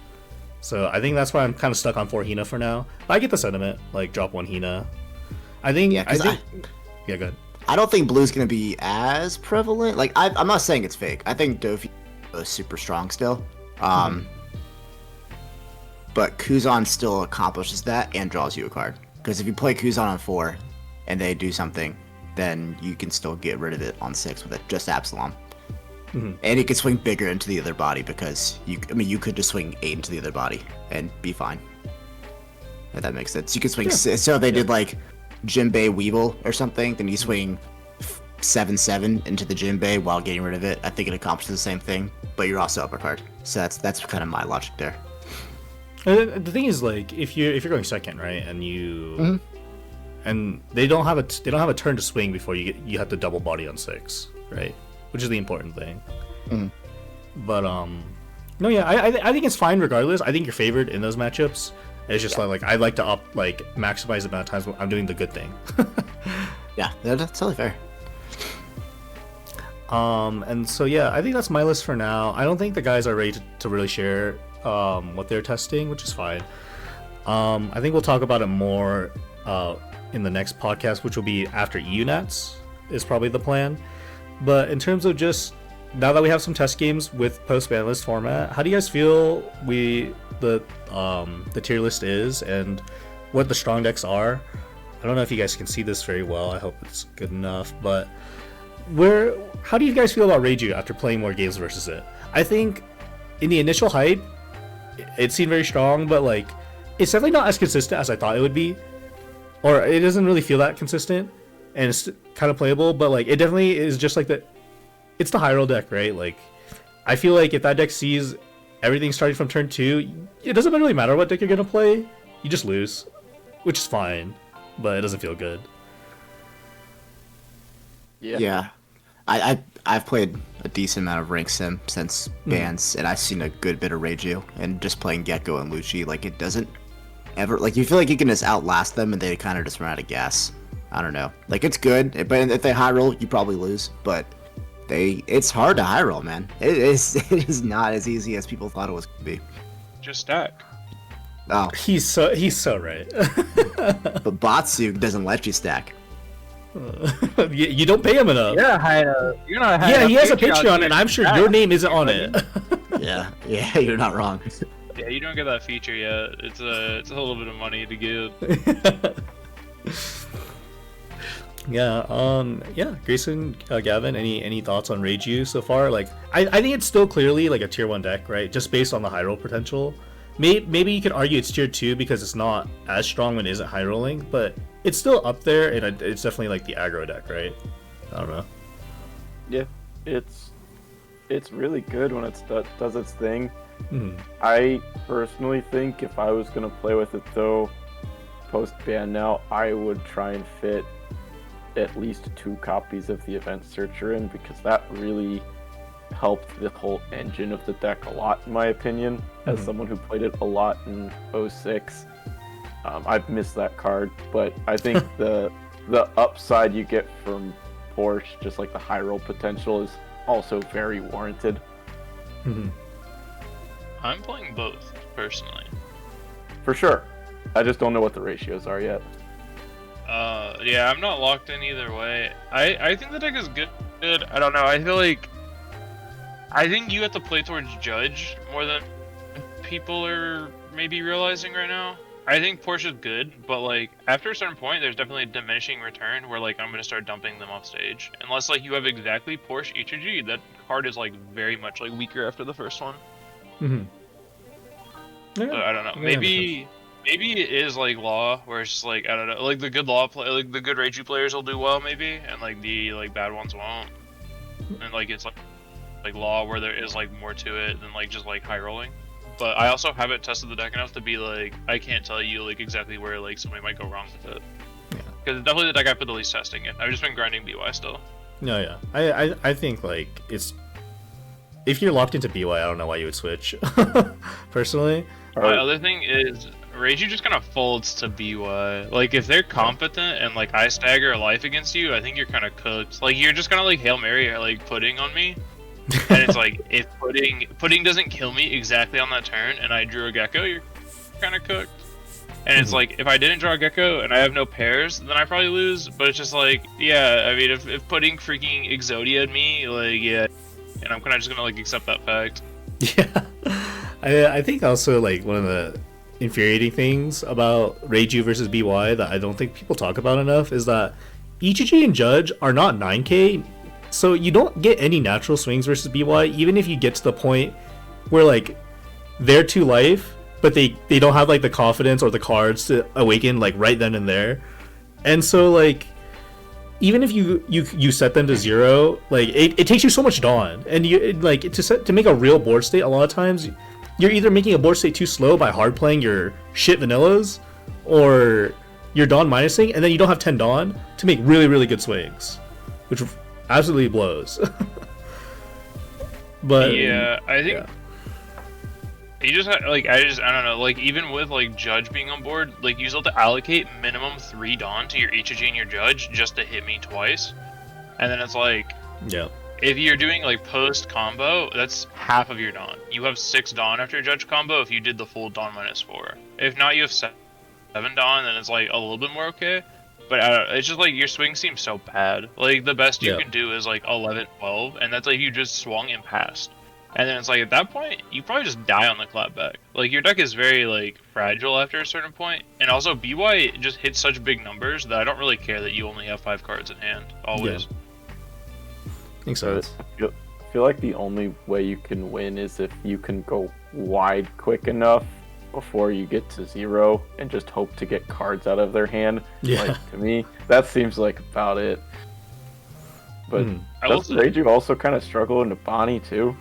So I think that's why I'm kind of stuck on 4 Hina for now. But I get the sentiment, like drop 1 Hina. I think yeah, go ahead. I don't think blue's gonna be as prevalent. Like I'm not saying it's fake. I think Dofi is super strong still. But Kuzan still accomplishes that and draws you a card. Because if you play Kuzan on 4 and they do something, then you can still get rid of it on 6 with it, just Absalom. And you can swing bigger into the other body because you could just swing 8 into the other body and be fine. If that makes sense. You could swing so they did like Jinbei Weevil or something, then you swing 7/7 into the Jinbei while getting rid of it. I think it accomplishes the same thing, but you're also upper card. So that's kind of my logic there. The thing is, like, if you're going second, right, and you and they don't have a turn to swing before you have to double body on 6, right, which is the important thing. But no, yeah, I think it's fine regardless. I think you're favored in those matchups. It's just like I like to maximize the amount of times when I'm doing the good thing. Yeah, that's totally fair. And so yeah, I think that's my list for now. I don't think the guys are ready to really share what they're testing, which is fine. I think we'll talk about it more in the next podcast, which will be after EUNATS is probably the plan. But in terms of just now that we have some test games with post-ban list format, how do you guys feel the tier list is and what the strong decks are? I don't know if you guys can see this very well. I hope it's good enough. But how do you guys feel about Reiju after playing more games versus it? I think in the initial hype, it seemed very strong, but like it's definitely not as consistent as I thought it would be, or it doesn't really feel that consistent, and it's kind of playable. But like it definitely is just like it's the high roll deck, right? Like I feel like if that deck sees everything starting from turn 2, it doesn't really matter what deck you're gonna play. You just lose, which is fine, but it doesn't feel good. Yeah. I've played a decent amount of rank sim since bans, and I've seen a good bit of Reiju, and just playing Gecko and Lucci, like it doesn't ever, like you feel like you can just outlast them and they kind of just run out of gas. I don't know. Like it's good, but if they high roll, you probably lose, but it's hard to high roll, man. It is not as easy as people thought it was going to be. Just stack. Oh. He's so right. But Batsu doesn't let you stack. You don't pay him enough. You're not high Yeah, he has a Patreon, and I'm sure your name isn't on it. Yeah, you're not wrong. Yeah, you don't get that feature yet. It's a little bit of money to get. Yeah, Grayson, Gavin, any thoughts on Reiju so far? Like, I think it's still clearly like a tier 1 deck, right? Just based on the high roll potential. Maybe you could argue it's tier 2 because it's not as strong when it isn't high rolling, but it's still up there, and it's definitely like the aggro deck, right? I don't know. Yeah, it's really good when it does its thing. I personally think if I was gonna play with it though, post ban now, I would try and fit at least 2 copies of the event searcher in, because that really helped the whole engine of the deck a lot, in my opinion, as someone who played it a lot in 06. I've missed that card, but I think the upside you get from Porsche, just like the high roll potential, is also very warranted. I'm playing both, personally. For sure. I just don't know what the ratios are yet. Yeah, I'm not locked in either way. I think the deck is good. I don't know. I think you have to play towards Judge more than people are maybe realizing right now. I think Porsche is good, but like after a certain point, there's definitely a diminishing return where like I'm gonna start dumping them off stage. Unless like you have exactly Porsche Ichiji, that card is like very much like weaker after the first one. Yeah, So, I don't know. Maybe it is like Law, where it's just like I don't know, like the good Law play, like the good Reiju players will do well maybe, and like the like bad ones won't. and like it's like law where there is like more to it than like just like high rolling. But I also haven't tested the deck enough to be like I can't tell you like exactly where like somebody might go wrong with it. Yeah. Because it's definitely the deck I put the least testing in. I've just been grinding BY still. No, yeah. I think like it's if you're locked into BY, I don't know why you would switch. Personally. My other thing is Reiju just kind of folds to BY. Like if they're competent and like I stagger a life against you, I think you're kind of cooked. Like you're just kind of like Hail Mary or like pudding on me. And it's like if pudding doesn't kill me exactly on that turn and I drew a gecko, you're kind of cooked. And it's like if I didn't draw a gecko and I have no pairs, then I probably lose. But it's just like, yeah, I mean if pudding freaking Exodia'd me, like yeah, and I'm kind of just gonna like accept that fact. Yeah. I think also like one of the infuriating things about Reiju versus BY that I don't think people talk about enough is that EGG and Judge are not 9k, so you don't get any natural swings versus BY, even if you get to the point where like they're 2 life, but they don't have like the confidence or the cards to awaken like right then and there. And so like even if you set them to 0, like it takes you so much dawn, and you like to make a real board state a lot of times you're either making a board state too slow by hard playing your shit vanillas, or you're dawn minusing, and then you don't have 10 dawn to make really, really good swings, which absolutely blows. But yeah, I think you just like I don't know, like even with like Judge being on board, like you still have to allocate minimum 3 dawn to your ECG and your Judge just to hit me twice, and then it's like if you're doing like post combo, that's half of your dawn. You have 6 dawn after your Judge combo if you did the full dawn -4. If not, you have 7 dawn, then it's like a little bit more okay. But it's just like your swing seems so bad. Like the best you can do is like 11, 12, and that's like you just swung and passed. And then it's like at that point, you probably just die on the clapback. Like your deck is very like fragile after a certain point, and also BY just hits such big numbers that I don't really care that you only have 5 cards in hand always. Yeah. Makes sense. I feel like the only way you can win is if you can go wide quick enough before you get to 0 and just hope to get cards out of their hand. Yeah. Like, to me, that seems like about it. But does also, Reiju also kind of struggle into Bonnie too?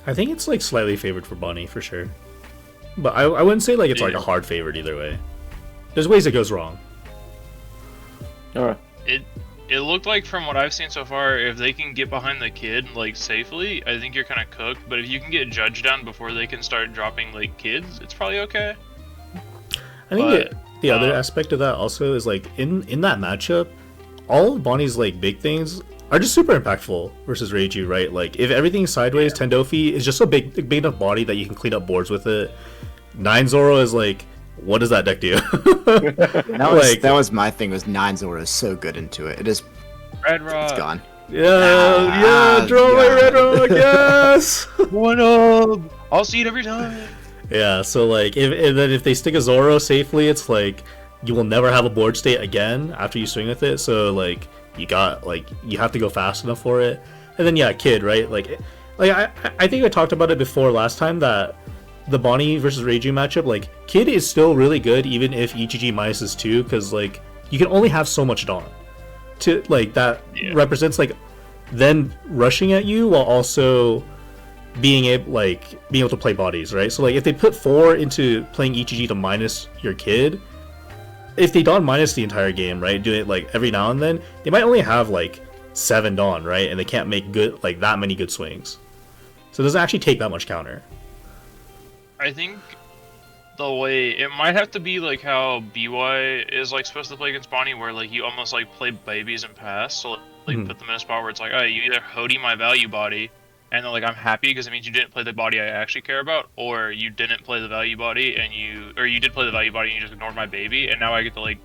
I think it's like slightly favored for Bunny for sure, but I wouldn't say like it's like a hard favorite either way. There's ways it goes wrong. Alright. It looked like from what I've seen so far, if they can get behind the kid like safely, I think you're kind of cooked. But if you can get Judge down before they can start dropping like kids, it's probably okay. I think the other aspect of that also is like in that matchup, all of Bonnie's like big things are just super impactful versus Reiju, right? Like if everything's sideways, Tendofi is just a big enough body that you can clean up boards with it. 9 Zoro is like, what does that deck do? That was my thing. Was 9 Zoro is so good into it. It is. Red Rock. It's gone. Draw my Red Rock, yes. One up. I'll see it every time. Yeah, so like if they stick a Zoro safely, it's like you will never have a board state again after you swing with it. So like you have to go fast enough for it. And then Kid, right? Like I think I talked about it before last time that the Bonnie versus Reiju matchup, like Kid is still really good even if EGG minuses 2, because like you can only have so much dawn to like that represents like then rushing at you while also being able to play bodies, right? So like if they put 4 into playing EGG to minus your Kid, if they dawn minus the entire game, right, do it like every now and then, they might only have like 7 dawn, right, and they can't make good like that many good swings. So it doesn't actually take that much counter. I think the way it might have to be like how BY is like supposed to play against Bonnie, where like you almost like play babies and pass, so like put them in a spot where it's like, oh, you either Hody my value body, and then like I'm happy because it means you didn't play the body I actually care about, or you didn't play the value body and you did play the value body and you just ignored my baby, and now I get to like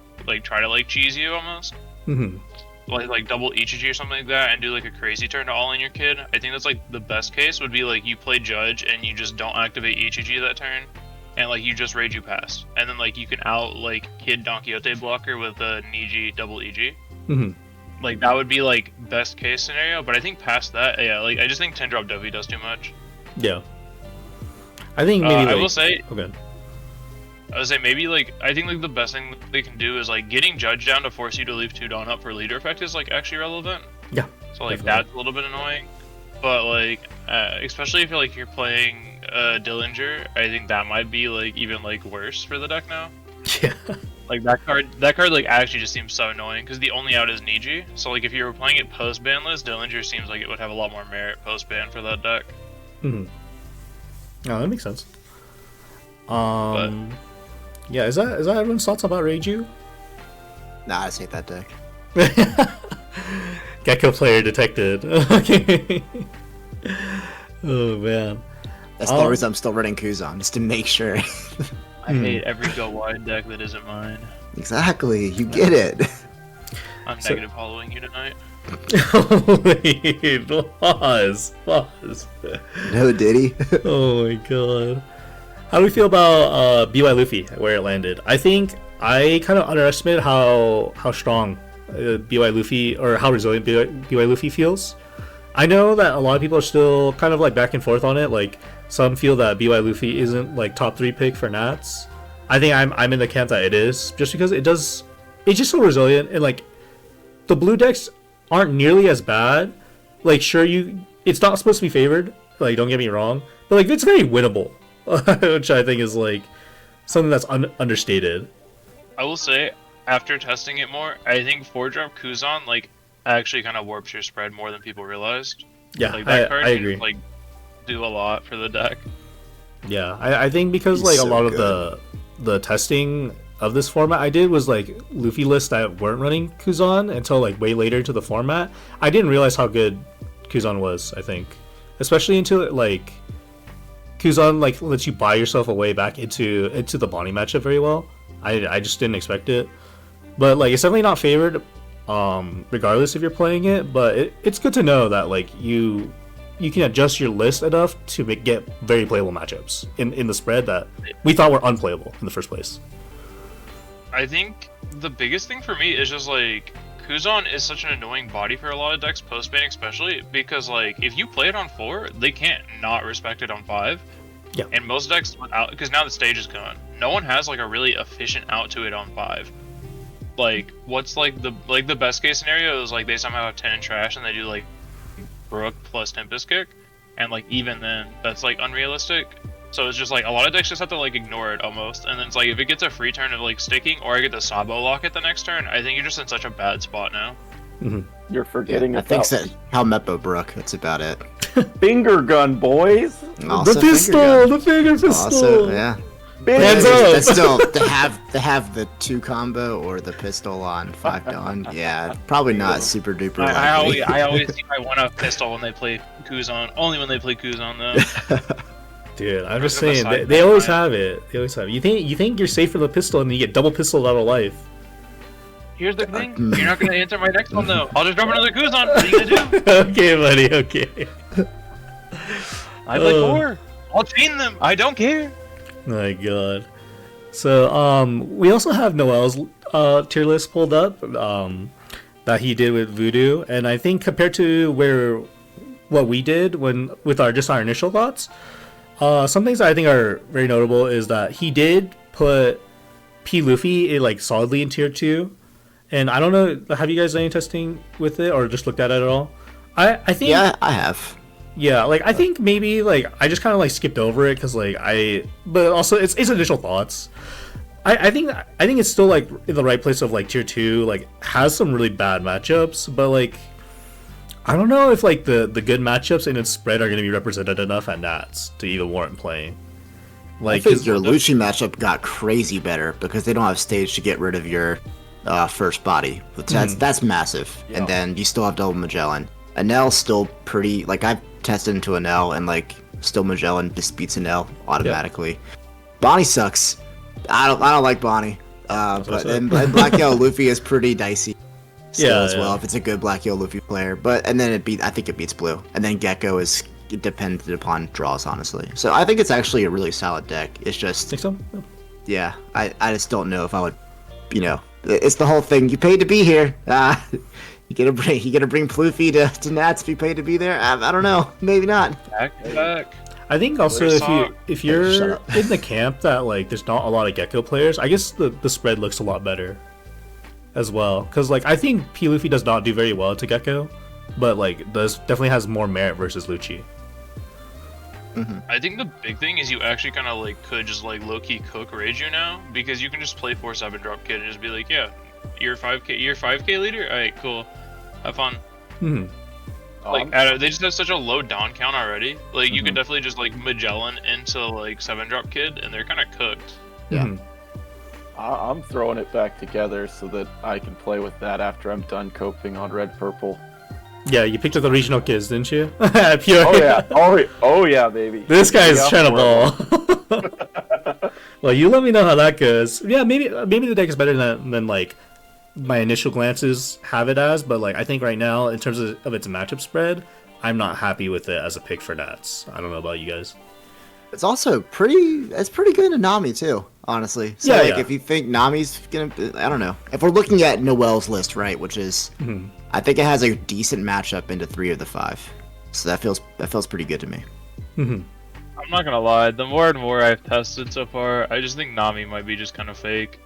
try to like cheese you almost. Like double EGG or something like that and do like a crazy turn to all in your Kid. I think that's like the best case would be like you play Judge and you just don't activate EGG that turn, and like you just Reiju pass, and then like you can out like Kid Don Quixote blocker with a Niji double EG. Like that would be like best case scenario, but I think past that, like I just think 10 drop Devi does too much. Yeah. I think maybe I will say okay. I would say maybe like I think like the best thing they can do is like getting Judge down to force you to leave 2 dawn up for leader effect is like actually relevant. Yeah. So like Definitely. that's a little bit annoying. But like, especially if you're playing Dillinger, I think that might be like even like worse for the deck now. Yeah. Like that card like actually just seems so annoying because the only out is Niji. So like if you were playing it post ban list, Dillinger seems like it would have a lot more merit post ban for that deck. Oh, that makes sense. Yeah, is that everyone's thoughts about Reiju? Nah, I just hate that deck. Gecko player detected. Okay. Oh man. That's the reason I'm still running Kuzan, just to make sure. I hate every go wide deck that isn't mine. Exactly, you get it. I'm So- negative hollowing you tonight. Wait, pause. No, Diddy. Oh my god. How do we feel about BY Luffy, where it landed? I think I kind of underestimated how strong BY Luffy, or how resilient BY Luffy feels. I know that a lot of people are still kind of like back and forth on it. Like some feel that BY Luffy isn't like top 3 pick for Nats. I think I'm in the camp that it is, just because it's just so resilient, and like the blue decks aren't nearly as bad. Like sure, it's not supposed to be favored, like don't get me wrong, but like it's very winnable. Which I think is like something that's understated. I will say, after testing it more, I think 4-drop Kuzan like actually kind of warps your spread more than people realized. Yeah, Like that card I can agree. like do a lot for the deck. Yeah, I think because He's like a so lot good. of the testing of this format I did was like Luffy lists that weren't running Kuzan until like way later into the format. I didn't realize how good Kuzan was, I think. Especially until like Kuzan like lets you buy yourself a way back into the Bonnie matchup very well. I just didn't expect it. But like it's definitely not favored regardless if you're playing it, but it's good to know that like you can adjust your list enough to get very playable matchups in the spread that we thought were unplayable in the first place. I think the biggest thing for me is just like Kuzan is such an annoying body for a lot of decks post ban, especially because like if you play it on 4, they can't not respect it on 5. Yeah. And most decks without, because now the stage is gone, no one has like a really efficient out to it on 5. Like what's like the best case scenario is like they somehow have 10 in trash and they do like Brook plus Tempest Kick, and like even then that's like unrealistic. So it's just like a lot of decks just have to like ignore it almost, and then it's like if it gets a free turn of like sticking, or I get the Sabo lock it the next turn, I think you're just in such a bad spot now. You're forgetting I think about so. How Mepo Brook, that's about it. finger gun, boys. Also the finger pistol, gun. the finger pistol. Also, yeah. Hands That's- up. That's still to have the 2 combo or the pistol on 5 Dawn. Yeah, probably not super duper likely. I always see my 1-up pistol when they play Kuzan, only when they play Kuzan though. Dude, I'm just Talking saying about they side always by have it. They always have it. You think you're safe for the pistol and you get double pistol out of life. Here's the thing, you're not gonna answer my next one though. I'll just drop another Kuzan. What are you gonna do? Okay, buddy. Okay. I play Oh. 4. I'll chain them. I don't care. My god. So we also have Noel's tier list pulled up that he did with Voodoo, and I think compared to what we did with our initial thoughts, some things I think are very notable is that he did put P Luffy like solidly in tier 2, and I don't know, have you guys done any testing with it or just looked at it at all? I think Yeah, I have. yeah, like I think maybe like I just kind of like skipped over it because like but also it's initial thoughts. I think it's still like in the right place of like tier 2, like has some really bad matchups, but like I don't know if like the good matchups in its spread are going to be represented enough at Nats to even warrant playing. I Like think your Lucci matchup got crazy better because they don't have stage to get rid of your first body. But that's massive. Yeah. And then you still have double Magellan. Anel's still pretty, like I've tested into Anel and like still Magellan just beats Anel automatically. Bonnie sucks. I don't like Bonnie. But and Black Yellow Luffy is pretty dicey. Still as well if it's a good Black Yellow Luffy player. But and then I think it beats Blue. And then Gecko is dependent upon draws, honestly. So I think it's actually a really solid deck. It's just think so? yeah, I just don't know if I would, it's the whole thing. You paid to be here. You gotta bring Floofy to Nats if you paid to be there. I don't know, maybe not. Back. I think also Where's if Sog? you're Shut up. in the camp that like there's not a lot of Gecko players, I guess the spread looks a lot better as well. Because like I think P Luffy does not do very well to Gecko, but like does definitely has more merit versus Lucci. I think the big thing is you actually kind of like could just like low key cook Reiju now because you can just play 4/7 drop kid and just be like, yeah, you're 5k leader. All right, cool, have fun. Like they just have such a low down count already. Like you could definitely just like Magellan into like 7 drop kid and they're kind of cooked. Yeah. I'm throwing it back together so that I can play with that after I'm done coping on red purple. Yeah, you picked up the regional kids, didn't you? Peoria. Oh yeah, baby. This guy's trying to ball. Well, you let me know how that goes. Yeah, maybe the deck is better than like my initial glances have it as, but like I think right now in terms of its matchup spread, I'm not happy with it as a pick for Nats. I don't know about you guys. It's also pretty good in Nami too, honestly. So Yeah, like yeah. if you think Nami's gonna, I don't know. If we're looking at Noel's list, right, which is, I think it has a decent matchup into 3 of the 5. So that feels pretty good to me. I'm not gonna lie, the more and more I've tested so far, I just think Nami might be just kind of fake.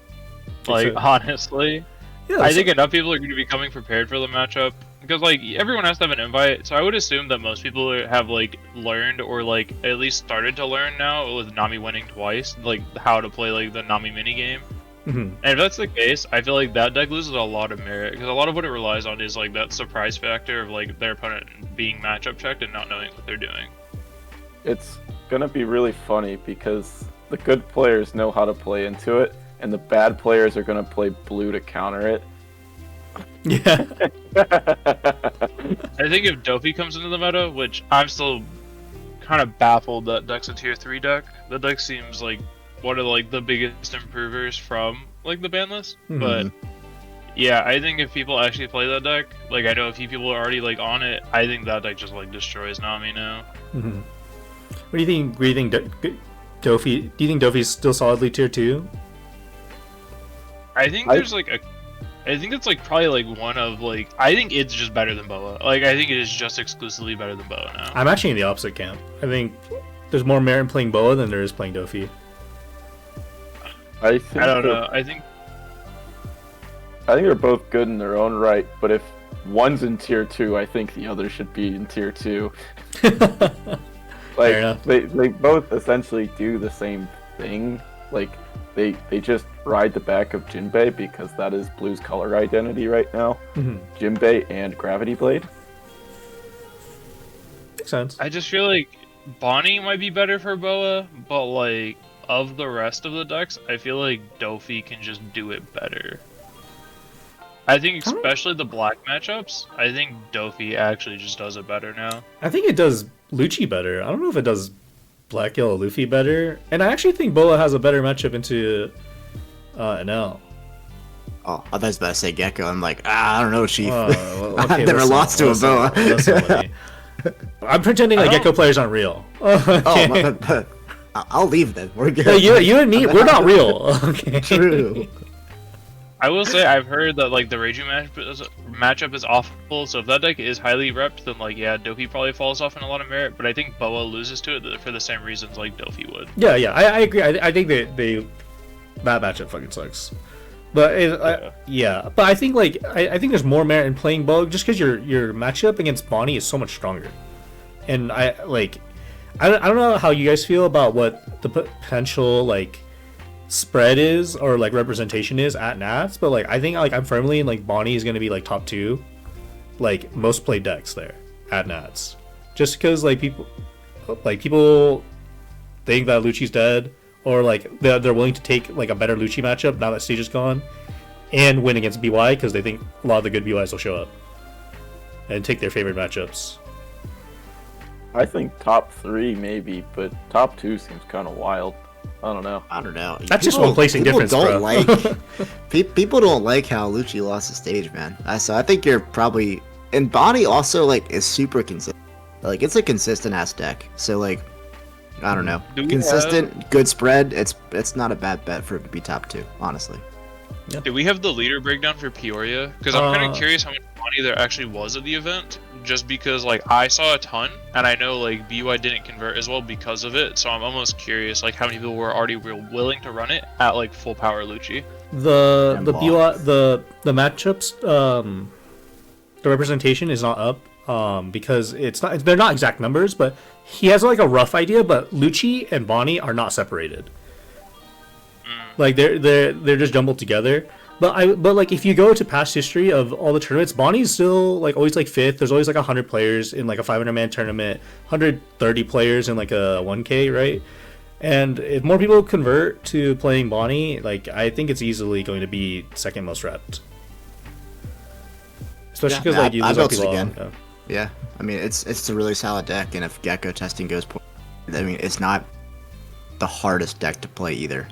Like honestly. Yeah, I think enough people are going to be coming prepared for the matchup because like everyone has to have an invite. So I would assume that most people have like learned or like at least started to learn now with Nami winning twice, like how to play like the Nami minigame. And if that's the case, I feel like that deck loses a lot of merit because a lot of what it relies on is like that surprise factor of like their opponent being matchup checked and not knowing what they're doing. It's gonna be really funny because the good players know how to play into it, and the bad players are gonna play blue to counter it. Yeah. I think if Dofi comes into the meta, which I'm still kind of baffled that deck's a tier 3 deck. The deck seems like one of like the biggest improvers from like the ban list. But yeah, I think if people actually play that deck, like I know a few people are already like on it, I think that deck just like destroys Nami now. What do you think? Dofi? Do you think Dofi's still solidly tier 2? I think there's like a I think it's like probably like one of like I think it's just better than Boa. Like I think it is just exclusively better than Boa now. I'm actually in the opposite camp. I think there's more merit in playing Boa than there is playing Dofi. I don't know. I think they're both good in their own right, but if one's in tier 2, I think the other should be in tier 2. Like they both essentially do the same thing. Like they just ride the back of Jinbei because that is Blue's color identity right now. Jinbei and Gravity Blade. Makes sense. I just feel like Bonnie might be better for Boa, but like of the rest of the decks, I feel like Dofi can just do it better. I think especially the black matchups, I think Dofi actually just does it better now. I think it does Lucci better. I don't know if it does Black Yellow Luffy better. And I actually think Boa has a better matchup into NL. Oh, I thought I was about to say Gecko. I'm like, I don't know, Chief. Okay, I've never lost to a Boa. I'm pretending like Gecko players aren't real. Okay. Oh, I'll leave then. We're good. You and me, we're not real. Okay. True. I will say I've heard that like the Reiju matchup is awful, so if that deck is highly repped, then like yeah, Dofi probably falls off in a lot of merit, but I think Boa loses to it for the same reasons like Dofi would. Yeah, I agree. I think that matchup fucking sucks. But but I think like I think there's more merit in playing Boa just because your matchup against Bonnie is so much stronger, and I don't know how you guys feel about what the potential like spread is or like representation is at Nats, but like I think like I'm firmly in like Bonnie is gonna be like top 2 like most played decks there at Nats, just because like people think that Lucci's dead, or like they're willing to take like a better Lucci matchup now that Stage is gone and win against BY because they think a lot of the good BYs will show up and take their favorite matchups. I think top 3 maybe, but top 2 seems kind of wild. I don't know. That's just one placing difference, bro. People don't like how Lucci lost the stage, man. So I think you're probably, and Bonnie also like is super consistent. Like it's a consistent ass deck. So like, I don't know, consistent, good spread. It's not a bad bet for it to be top 2, honestly. Yeah. Do we have the leader breakdown for Peoria? Because I'm kind of curious how much money there actually was at the event. Just because like I saw a ton, and I know like BY didn't convert as well because of it. So I'm almost curious like how many people were already willing to run it at like full power Lucci. The BY the matchups the representation is not up because they're not exact numbers, but he has like a rough idea. But Lucci and Bonnie are not separated. Like they're just jumbled together. But like if you go to past history of all the tournaments, Bonnie's still like always like fifth. There's always like 100 players in like a 500-man tournament, 130 players in like a 1K, right? And if more people convert to playing Bonnie, like I think it's easily going to be second most repped. Especially because like you lose built people it again. off, Yeah, I mean it's a really solid deck, and if Gecko testing goes, I mean it's not the hardest deck to play either.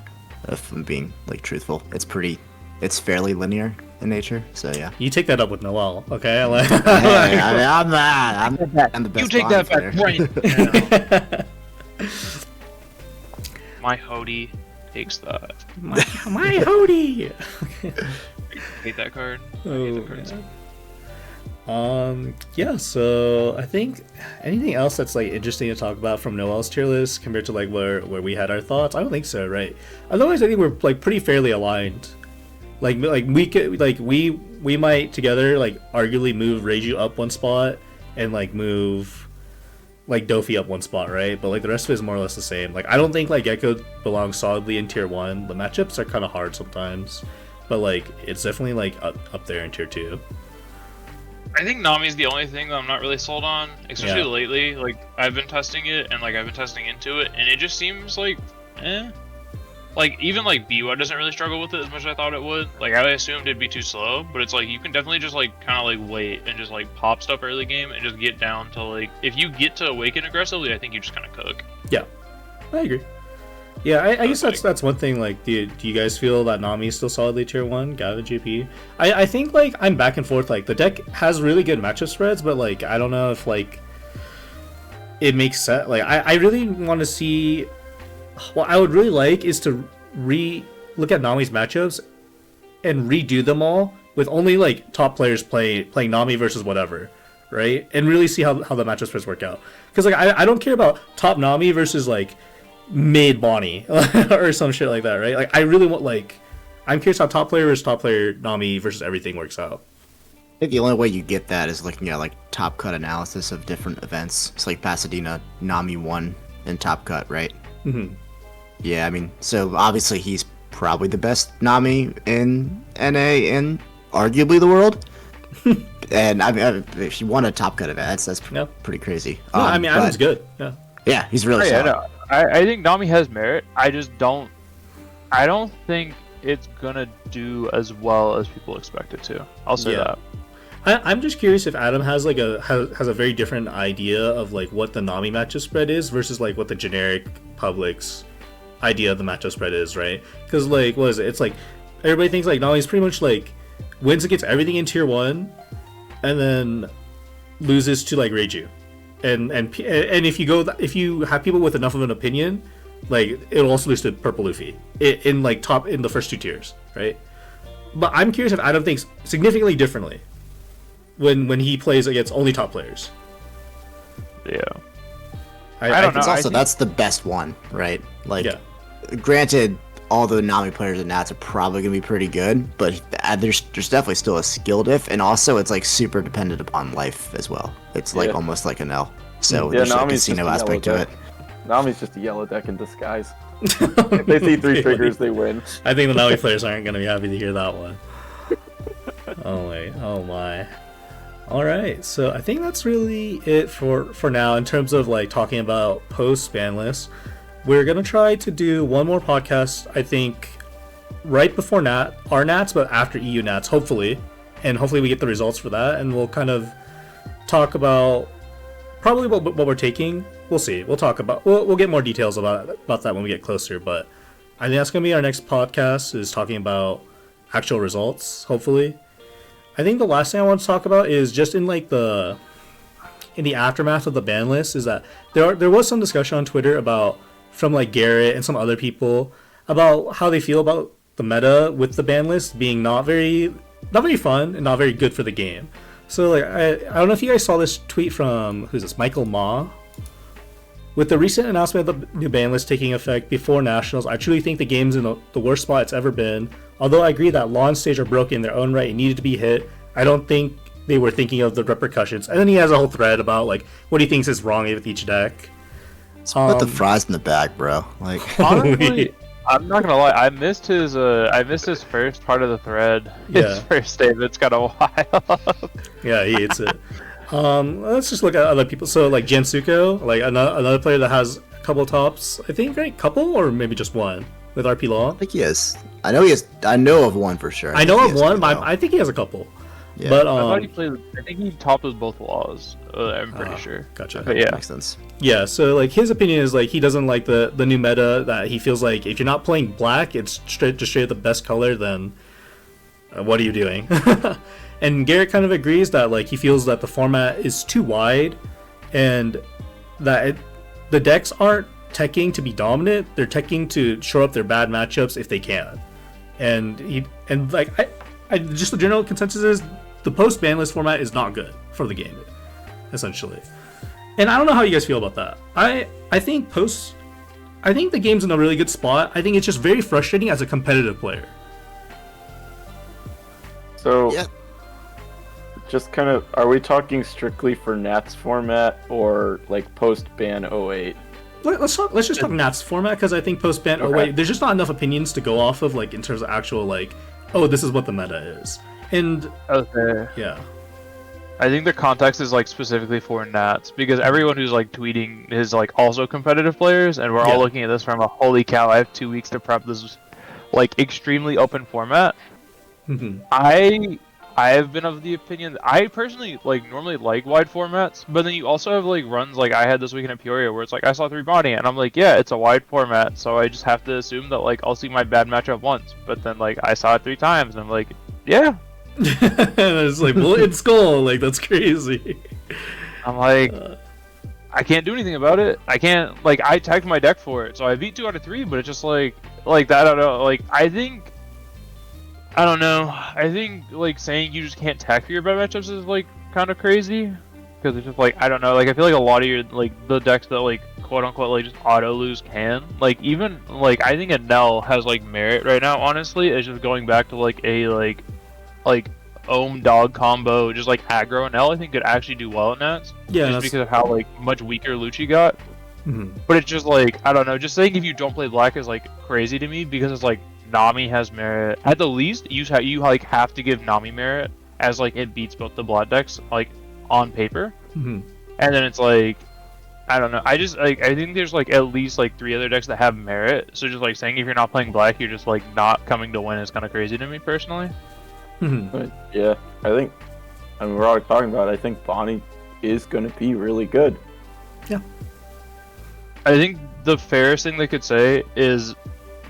If I'm being like truthful, it's fairly linear in nature. So yeah. You take that up with Noel, okay? Hey, I mean, I'm the best. You take Bonnie that back player. right now. My Hody takes that. my Hody. I hate that card. I hate Oh, that card. yeah, so I think anything else that's like interesting to talk about from Noel's tier list compared to like where we had our thoughts? I don't think so, right? Otherwise, I think we're like pretty fairly aligned. Like we could like we might together like arguably move Reiju up one spot and like move like Dofi up one spot, right? But like the rest of it is more or less the same. Like I don't think like Gecko belongs solidly in tier 1. The matchups are kind of hard sometimes, but like it's definitely like up there in tier 2. I think Nami's the only thing that I'm not really sold on, especially Yeah. lately. Like I've been testing it and like I've been testing into it, and it just seems like, eh. Like even like Biwa doesn't really struggle with it as much as I thought it would. Like I assumed it'd be too slow, but it's like you can definitely just like kind of like wait and just like pop stuff early game and just get down to like if you get to awaken aggressively, I think you just kind of cook. Yeah, I agree. Yeah, I guess Perfect. that's one thing. Like, do you guys feel that Nami is still solidly tier 1? Gavin, GP? I think like I'm back and forth. Like the deck has really good matchup spreads, but like I don't know if like it makes sense. Like I really want to see. What I would really like is to look at Nami's matchups and redo them all with only like top players playing Nami versus whatever, right? And really see how the matchup spreads work out. Because like I don't care about top Nami versus like mid Bonnie or some shit like that, right? Like I really want like I'm curious how top player versus top player Nami versus everything works out. I think the only way you get that is looking at like top cut analysis of different events. It's like Pasadena, Nami won in top cut, right? Mm-hmm. Yeah, I mean, so obviously he's probably the best Nami in NA and arguably the world. And I mean, if he won a top cut event, that's Yeah. pretty crazy. No, I mean Adam's but- good. Yeah. Yeah, he's really Oh, yeah, solid. no, I think Nami has merit. I don't think it's gonna do as well as people expect it to. I'll say Yeah. that. I'm just curious if Adam has like has a very different idea of like what the Nami matchup spread is versus like what the generic public's idea of the matchup spread is, right? Because like what is it? It's like everybody thinks like Nami's pretty much like wins against everything in tier 1 and then loses to like Reiju. And if you have people with enough of an opinion, like it'll also lose to Purple Luffy in like top in the first 2 tiers, right? But I'm curious if Adam thinks significantly differently when he plays against only top players. Yeah. I don't know. It's I also think- that's the best one, right? Like, Yeah. granted, all the Nami players and Nats are probably gonna be pretty good, but there's definitely still a skill diff, and also it's like super dependent upon life as well. It's like Yeah. almost like an L. So Yeah, there's a Nami's casino just a aspect to yellow it. deck. Nami's just a yellow deck in disguise. If they see 3 triggers, they win. I think the Nami players aren't going to be happy to hear that one. Oh my. All right, so I think that's really it for now in terms of like talking about post ban lists. We're gonna try to do one more podcast, I think, right before our Nats, but after EU Nats, hopefully, and hopefully we get the results for that, and we'll kind of talk about probably what we're taking. We'll see. We'll talk about. We'll get more details about that when we get closer. But I think that's gonna be our next podcast. Is talking about actual results. Hopefully, I think the last thing I want to talk about is just in like the aftermath of the ban list is that there was some discussion on Twitter about from like Garrett and some other people about how they feel about the meta with the ban list being not very fun and not very good for the game. So like I don't know if you guys saw this tweet from who's this Michael Ma. With the recent announcement of the new ban list taking effect before Nationals, I truly think the game's in the worst spot it's ever been. Although I agree that launch stage are broken in their own right and needed to be hit, I don't think they were thinking of the repercussions, and then he has a whole thread about like what he thinks is wrong with each deck. Put the fries in the bag, bro. Like, Honestly, I'm not gonna lie. I missed his first part of the thread. Yeah. His first statement's kind of wild. Yeah, he hates it. Let's just look at other people. So like Jansuko, like another player that has a couple tops, I think, right? Couple or maybe just one with RP Law. I think he is. I know he is. I know of one for sure. I know think of he has one, two, but though. I think he has a couple. Yeah. But I thought he played. I think he topped with both laws. I'm pretty sure. Gotcha. But yeah, Makes sense. Yeah, so like his opinion is like he doesn't like the new meta, that he feels like if you're not playing black, it's straight up the best color, then what are you doing? And Garrett kind of agrees that like he feels that the format is too wide, and that the decks aren't teching to be dominant, they're teching to shore up their bad matchups if they can. And I just the general consensus is the post ban list format is not good for the game, essentially. And I don't know how you guys feel about that. I think the game's in a really good spot. I think it's just very frustrating as a competitive player. So, Yeah. just kind of, are we talking strictly for Nats format or like post ban 08? Let's just talk Nats format, because I think post ban. Okay. Oh wait, there's just not enough opinions to go off of, like in terms of actual like, oh, this is what the meta is. And okay. yeah, I think the context is like specifically for Nats, because everyone who's like tweeting is like also competitive players, and we're Yeah. all looking at this from a holy cow, I have 2 weeks to prep this like extremely open format. Mhm. I have been of the opinion that I personally like normally like wide formats, but then you also have like runs like I had this weekend in Peoria where it's like I saw 3 body and I'm like, yeah, it's a wide format, so I just have to assume that like I'll see my bad matchup once, but then like I saw it 3 times and I'm like, yeah. And it's like bullet in skull, like that's crazy. I'm like, I can't do anything about it. I can't, like, I tagged my deck for it, so I beat 2 out of 3, but it's just like that, I don't know, like, I don't know, I think, like, saying you just can't tag for your bad matchups is, like, kind of crazy, because it's just, like, I don't know, like, I feel like a lot of your, like, the decks that, like, quote-unquote, like, just auto-lose can, like, even, like, I think a Nell has, like, merit right now, honestly, it's just going back to, like, a, like, Ohm dog combo, just like aggro and L, I think could actually do well in Nats. Yeah, just because of how like much weaker Lucci got. Mhm. But it's just like, I don't know, just saying if you don't play black is like crazy to me, because it's like Nami has merit. At the least, you like have to give Nami merit, as like it beats both the black decks like on paper. Mhm. And then it's like, I don't know, I just like, I think there's like at least like 3 other decks that have merit. So just like saying if you're not playing black, you're just like not coming to win is kind of crazy to me personally. Mhm. But yeah, I mean, we're already talking about it. I think Bonnie is going to be really good. I think the fairest thing they could say is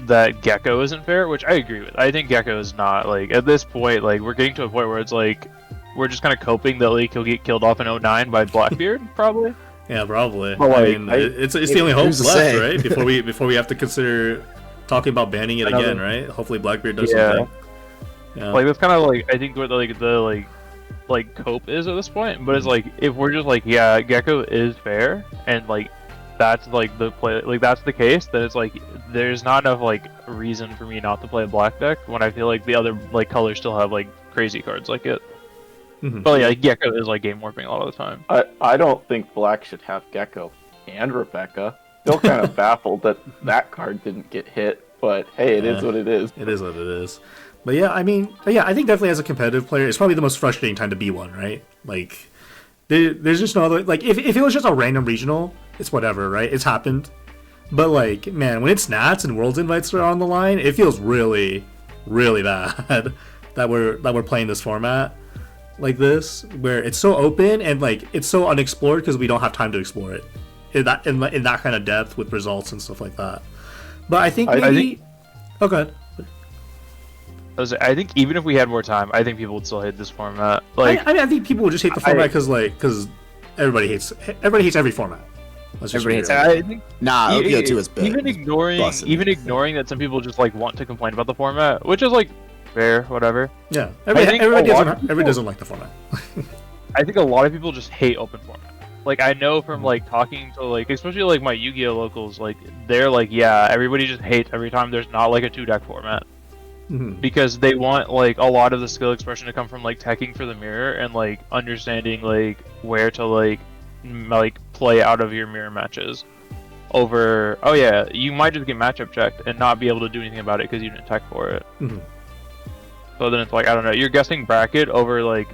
that Gecko isn't fair, which I agree with. I think Gecko is not, like, at this point, like, we're getting to a point where it's like, we're just kind of coping that, like, he'll get killed off in 09 by Blackbeard, probably. Yeah, probably. But, I like, mean, it's the only hope who's to left, say? right? Before we have to consider talking about banning it again, right? Hopefully Blackbeard does Yeah. something. Yeah. Like, that's kind of, like, I think what, the cope is at this point, but it's like, if we're just like, yeah, Gecko is fair, and, like, that's, like, the play, like, that's the case, then it's like, there's not enough, like, reason for me not to play a black deck, when I feel like the other, like, colors still have, like, crazy cards like it. Mhm. But yeah, Gecko is like game warping a lot of the time. I don't think Black should have Gecko and Rebecca. Still kind of baffled that that card didn't get hit, but hey, it is Yeah. what it is. It is what it is. But yeah, I mean, I think definitely as a competitive player, it's probably the most frustrating time to be one, right? Like, there's just no other, like, if it was just a random regional, it's whatever, right? It's happened. But, like, man, when it's Nats and Worlds invites are on the line, it feels really, really bad that we're playing this format like this, where it's so open and, like, it's so unexplored because we don't have time to explore it in that kind of depth with results and stuff like that. But I think maybe... Oh, go ahead. I think even if we had more time, I think people would still hate this format. Like, I think people would just hate the format because everybody hates every format. Let's just Everybody be hates real. I think Nah, OPO2 is big. even ignoring that some people just like want to complain about the format, which is like fair, whatever. Yeah, think everybody a lot of everybody doesn't like the format. I think a lot of people just hate open format. Like, I know from like talking to like, especially like my Yu-Gi-Oh locals, like they're like, yeah, everybody just hates every time there's not like a 2-deck format. because they want like a lot of the skill expression to come from like teching for the mirror and like understanding like where to like play out of your mirror matches. Over, oh yeah, you might just get matchup checked and not be able to do anything about it because you didn't tech for it. So then it's like, I don't know, you're guessing bracket over like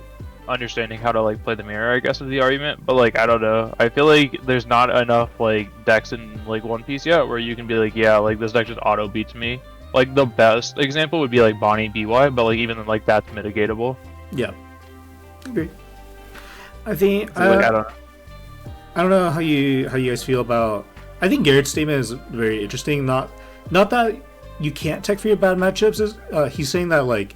understanding how to like play the mirror, I guess is the argument. But like, I don't know, I feel like there's not enough like decks in like One Piece yet where you can be like, yeah, like this deck just auto beats me. Like the best example would be like Bonnie BY, but like even like that's mitigatable. Yeah, agree. I think So, like, I don't know how you guys feel about. I think Garrett's statement is very interesting. Not that you can't tech for your bad matchups. Is he's saying that like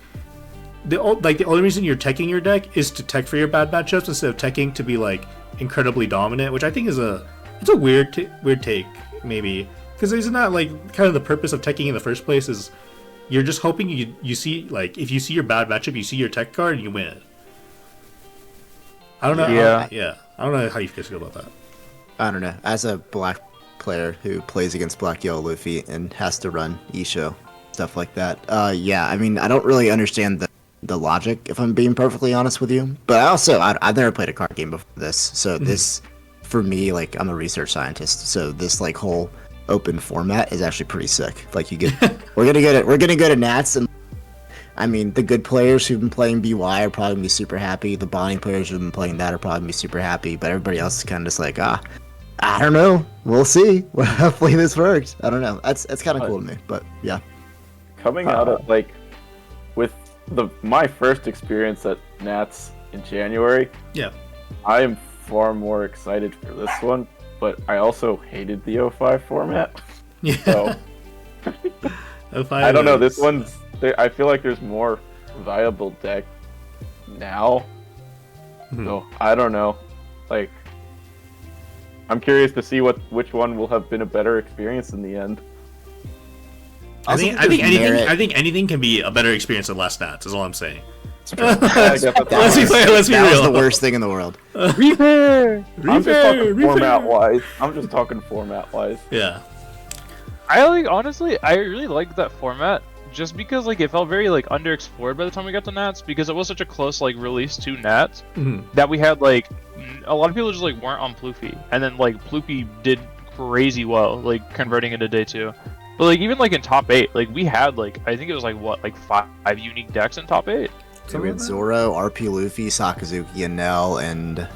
the only reason you're teching your deck is to tech for your bad matchups instead of teching to be like incredibly dominant, which I think is a weird take maybe, because isn't that like kind of the purpose of teching in the first place? Is you're just hoping you see, like, if you see your bad matchup, you see your tech card and you win it. I don't know. Yeah. I don't know how you guys feel about that. I don't know. As a black player who plays against Black Yellow Luffy and has to run Isho, stuff like that. Yeah, I mean, I don't really understand the logic, if I'm being perfectly honest with you. But I've never played a card game before this, so this, for me, like, I'm a research scientist, so this like whole open format is actually pretty sick. Like, you get, we're gonna go to Nats, and I mean, the good players who've been playing BY are probably gonna be super happy. The Bonnie players who've been playing that are probably gonna be super happy. But everybody else is kind of just like, I don't know. We'll see. Hopefully this works. I don't know. That's kind of cool to me. But yeah. Coming out of like with my first experience at Nats in January. Yeah. I am far more excited for this one, but I also hated the 05 format. Yeah. So 05 I don't know. is- This one's. I feel like there's more viable deck now. So I don't know. Like, I'm curious to see which one will have been a better experience in the end. I think anything can be a better experience than last Nats. Is all I'm saying. Let's be That real. was the worst thing in the world. Repair! I'm just talking format wise. Yeah. I really liked that format just because like it felt very like underexplored by the time we got to Nats, because it was such a close like release to Nats that we had like a lot of people just like weren't on Ploofy, and then like Ploofy did crazy well like converting into day 2. But like even like in top 8, like we had like I think it was like what, like 5 unique decks in top 8. So we had Zoro, RP Luffy, Sakazuki, and Nell, and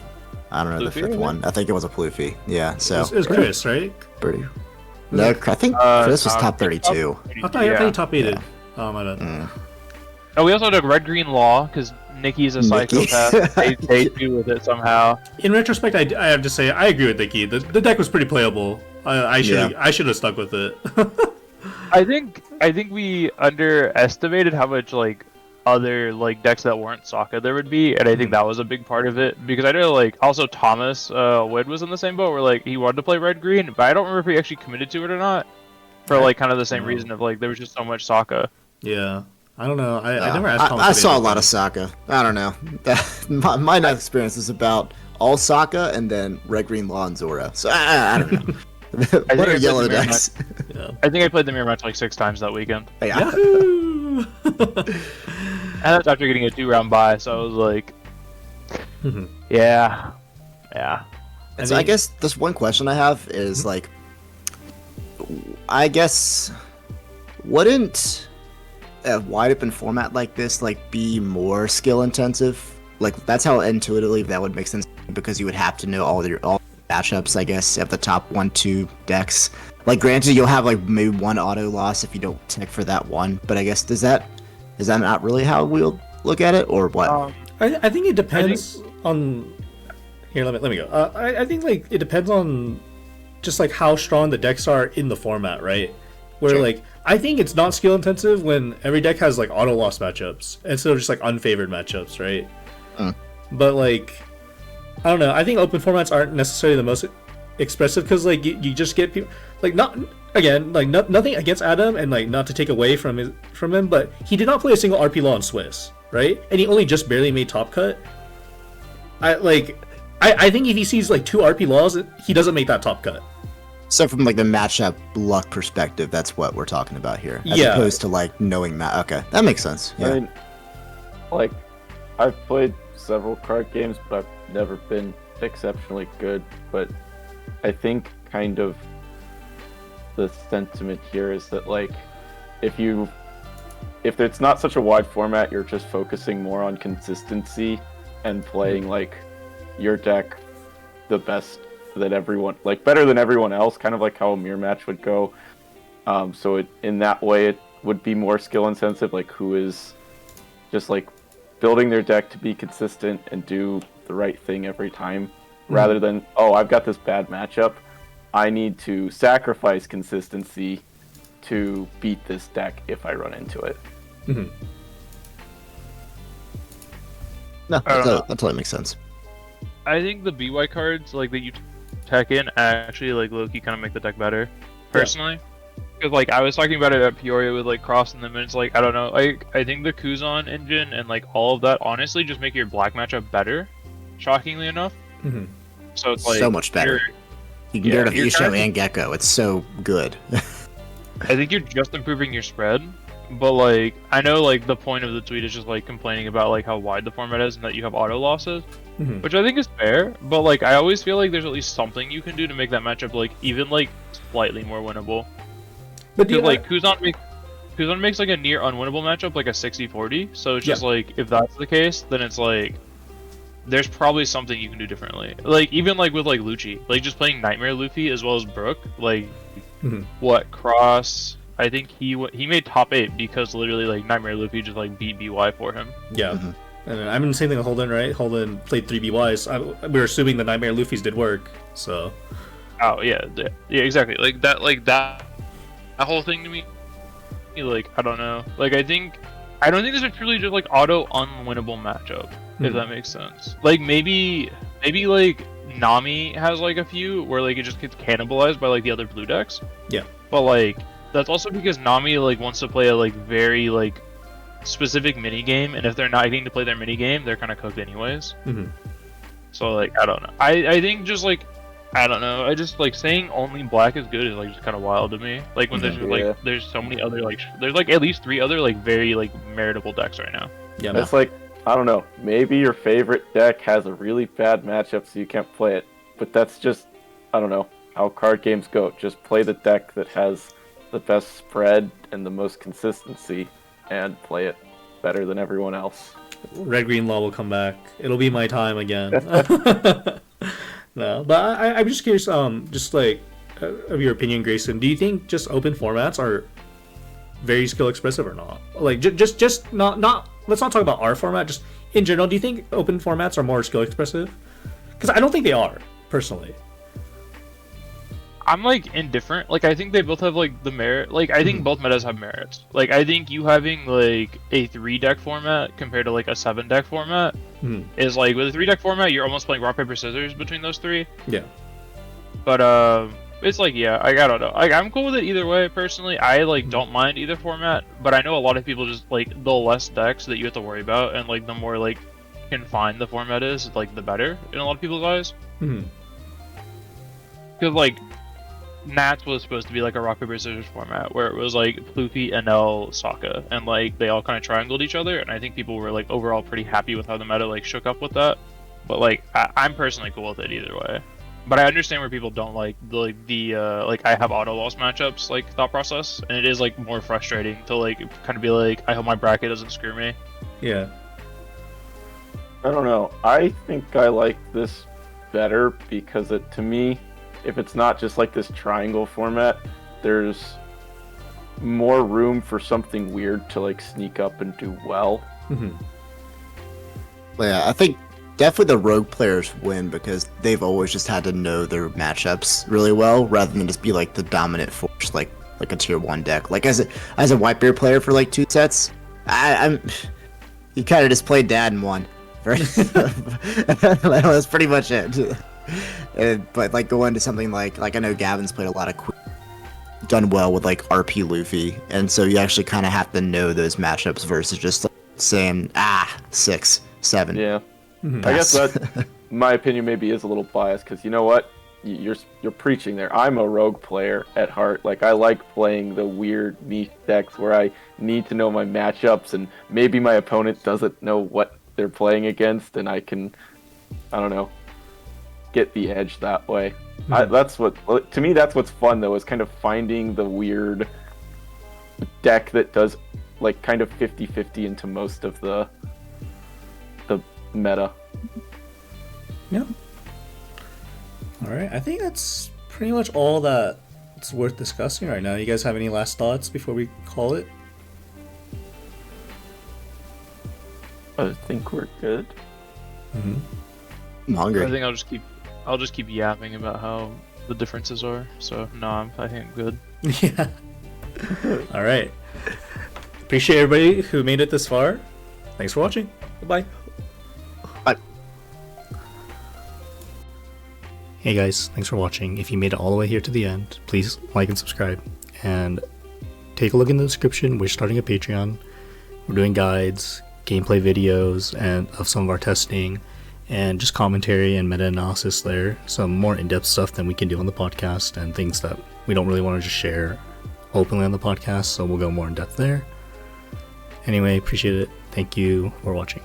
I don't know Luffy, the 5th one. I think it was a Ploofy. Yeah, so It was Chris, right? pretty. No, I think Chris was top 32. I thought he top 8'd. Oh, my bad. Oh, we also had a red green law because Nikki's a Nikki. psychopath. they do with it somehow. In retrospect, I have to say I agree with Nikki. The deck was pretty playable. I should have stuck with it. I think we underestimated how much like other like decks that weren't Sokka there would be, and I think that was a big part of it, because I know like also Thomas Wood was in the same boat where like he wanted to play red green, but I don't remember if he actually committed to it or not, for like kind of the same reason of like there was just so much Sokka. Yeah. I don't know. I never asked Thomas. I saw a lot of Sokka. I don't know. My Nats experience is about all Sokka and then red, green, law, and Zoro. So I don't know. What are yellow decks? Yeah. I think I played the mirror match like 6 times that weekend, Yeah. Yahoo! and that's after getting a 2-round bye. So I was like, yeah. And so I guess this one question I have is like, I guess wouldn't a wide open format like this like be more skill intensive? Like that's how intuitively that would make sense, because you would have to know all matchups, I guess, at the top 1-2 decks. Like granted, you'll have like maybe one auto loss if you don't tech for that one, but I guess is that not really how we'll look at it, or what? I think it depends on. Here, let me go. I think like it depends on just like how strong the decks are in the format, right? Where like I think it's not skill intensive when every deck has like auto loss matchups instead of just like unfavored matchups, right? But like I don't know. I think open formats aren't necessarily the most expressive because like you just get people like nothing against Adam, and like not to take away from him, but he did not play a single RP law in Swiss, right? And he only just barely made top cut. I think if he sees like 2 RP laws, he doesn't make that top cut. So from like the matchup luck perspective, that's what we're talking about here, as Yeah. opposed to like knowing Okay, that makes sense. Yeah. I mean, like, I've played several card games, but I've never been exceptionally good. But I think kind of the sentiment here is that, like, if it's not such a wide format, you're just focusing more on consistency and playing like your deck the best that everyone, like, better than everyone else, kind of like how a mirror match would go. So in that way, it would be more skill intensive, like who is just like building their deck to be consistent and do the right thing every time, rather than, oh, I've got this bad matchup, I need to sacrifice consistency to beat this deck if I run into it. No, I don't know. that totally makes sense. I think the BY cards like that you tech in actually like low-key kind of make the deck better, personally. Because like I was talking about it at Peoria with like crossing them, and it's like I don't know. I think the Kuzan engine and like all of that honestly just make your black matchup better, shockingly enough. Mm-hmm. So it's like So much better. You can get rid of you're Isho kind of- and Gecko. It's so good. I think you're just improving your spread, but like I know like the point of the tweet is just like complaining about like how wide the format is and that you have auto losses, Mm-hmm. which I think is fair. But like I always feel like there's at least something you can do to make that matchup like even like slightly more winnable. But do you Because like Kuzan makes like a near unwinnable matchup like a 60-40. So it's just like if that's the case, then it's like there's probably something you can do differently. Like even like with like Lucci, like just playing Nightmare Luffy as well as Brook, like what cross? I think he made top 8 because literally like Nightmare Luffy just like beat BY for him. Yeah. Mhm. And I'm in the same thing with Holden, right? Holden played 3 BYs. We were assuming the Nightmare Luffy's did work, so. Oh yeah, yeah, exactly. Like that whole thing to me, like I don't know. Like I don't think there's a truly just like auto unwinnable matchup, if that makes sense. Like maybe like Nami has like a few where like it just gets cannibalized by like the other blue decks. Yeah. But like that's also because Nami like wants to play a like very like specific mini game, and if they're not getting to play their mini game, they're kind of cooked anyways. Mm-hmm. So like I don't know. I think just like I don't know. I just like saying only black is good is like just kind of wild to me. Like when there's Yeah. like there's so many other like there's like at least 3 other like very like meritable decks right now. Yeah, It's like, I don't know, maybe your favorite deck has a really bad matchup so you can't play it, but that's just, I don't know, how card games go. Just play the deck that has the best spread and the most consistency and play it better than everyone else. Red Green Law will come back. It'll be my time again. No, but I'm just curious. Just like of your opinion, Grayson. Do you think just open formats are very skill expressive or not? Like just not. Let's not talk about our format. Just in general, do you think open formats are more skill expressive? Because I don't think they are personally. I'm like indifferent. Like I think they both have like the merit. Like I think both metas have merits. Like I think you having like a 3 deck format compared to like a 7 deck format is like with a 3 deck format you're almost playing rock paper scissors between those 3. Yeah. But it's like yeah, I don't know. I'm cool with it either way personally. I like don't mind either format, but I know a lot of people just like the less decks that you have to worry about, and like the more like confined the format is, like the better in a lot of people's eyes. Mm-hmm. Because like Nats was supposed to be like a rock paper scissors format where it was like Plufi, NL, Sokka, and like they all kind of triangled each other, and I think people were like overall pretty happy with how the meta like shook up with that. But like I'm personally cool with it either way. But I understand where people don't like the like I have auto loss matchups like thought process, and it is like more frustrating to like kind of be like I hope my bracket doesn't screw me. Yeah. I don't know. I think I like this better because it, to me, if it's not just like this triangle format, there's more room for something weird to like sneak up and do well. Mm-hmm. Yeah, I think definitely the rogue players win because they've always just had to know their matchups really well rather than just be like the dominant force like a tier 1 deck. Like as a Whitebeard player for like 2 sets, I'm you kind of just played dad and won. That's pretty much it. But like go into something like I know Gavin's played a lot of done well with like RP Luffy, and so you actually kind of have to know those matchups versus just like, saying 6, 7. Yeah. Mm-hmm. I guess that my opinion maybe is a little biased because you know what? you're preaching there. I'm a rogue player at heart. Like, I like playing the weird niche decks where I need to know my matchups, and maybe my opponent doesn't know what they're playing against, and I can, I don't know, get the edge that way. That's what, to me, that's what's fun though, is kind of finding the weird deck that does like kind of 50-50 into most of the meta. Yeah. All right, I think that's pretty much all that's worth discussing right now. You guys have any last thoughts before we call it? I think we're good. I'm hungry. I think I'll just keep yapping about how the differences are. So no, I think I'm good. Yeah. All right. Appreciate everybody who made it this far. Thanks for watching. Bye. Bye. Hey guys, thanks for watching. If you made it all the way here to the end, please like and subscribe. And take a look in the description. We're starting a Patreon. We're doing guides, gameplay videos, and of some of our testing, and just commentary and meta-analysis there. Some more in-depth stuff than we can do on the podcast, and things that we don't really want to just share openly on the podcast, so we'll go more in depth there. Anyway, appreciate it. Thank you for watching.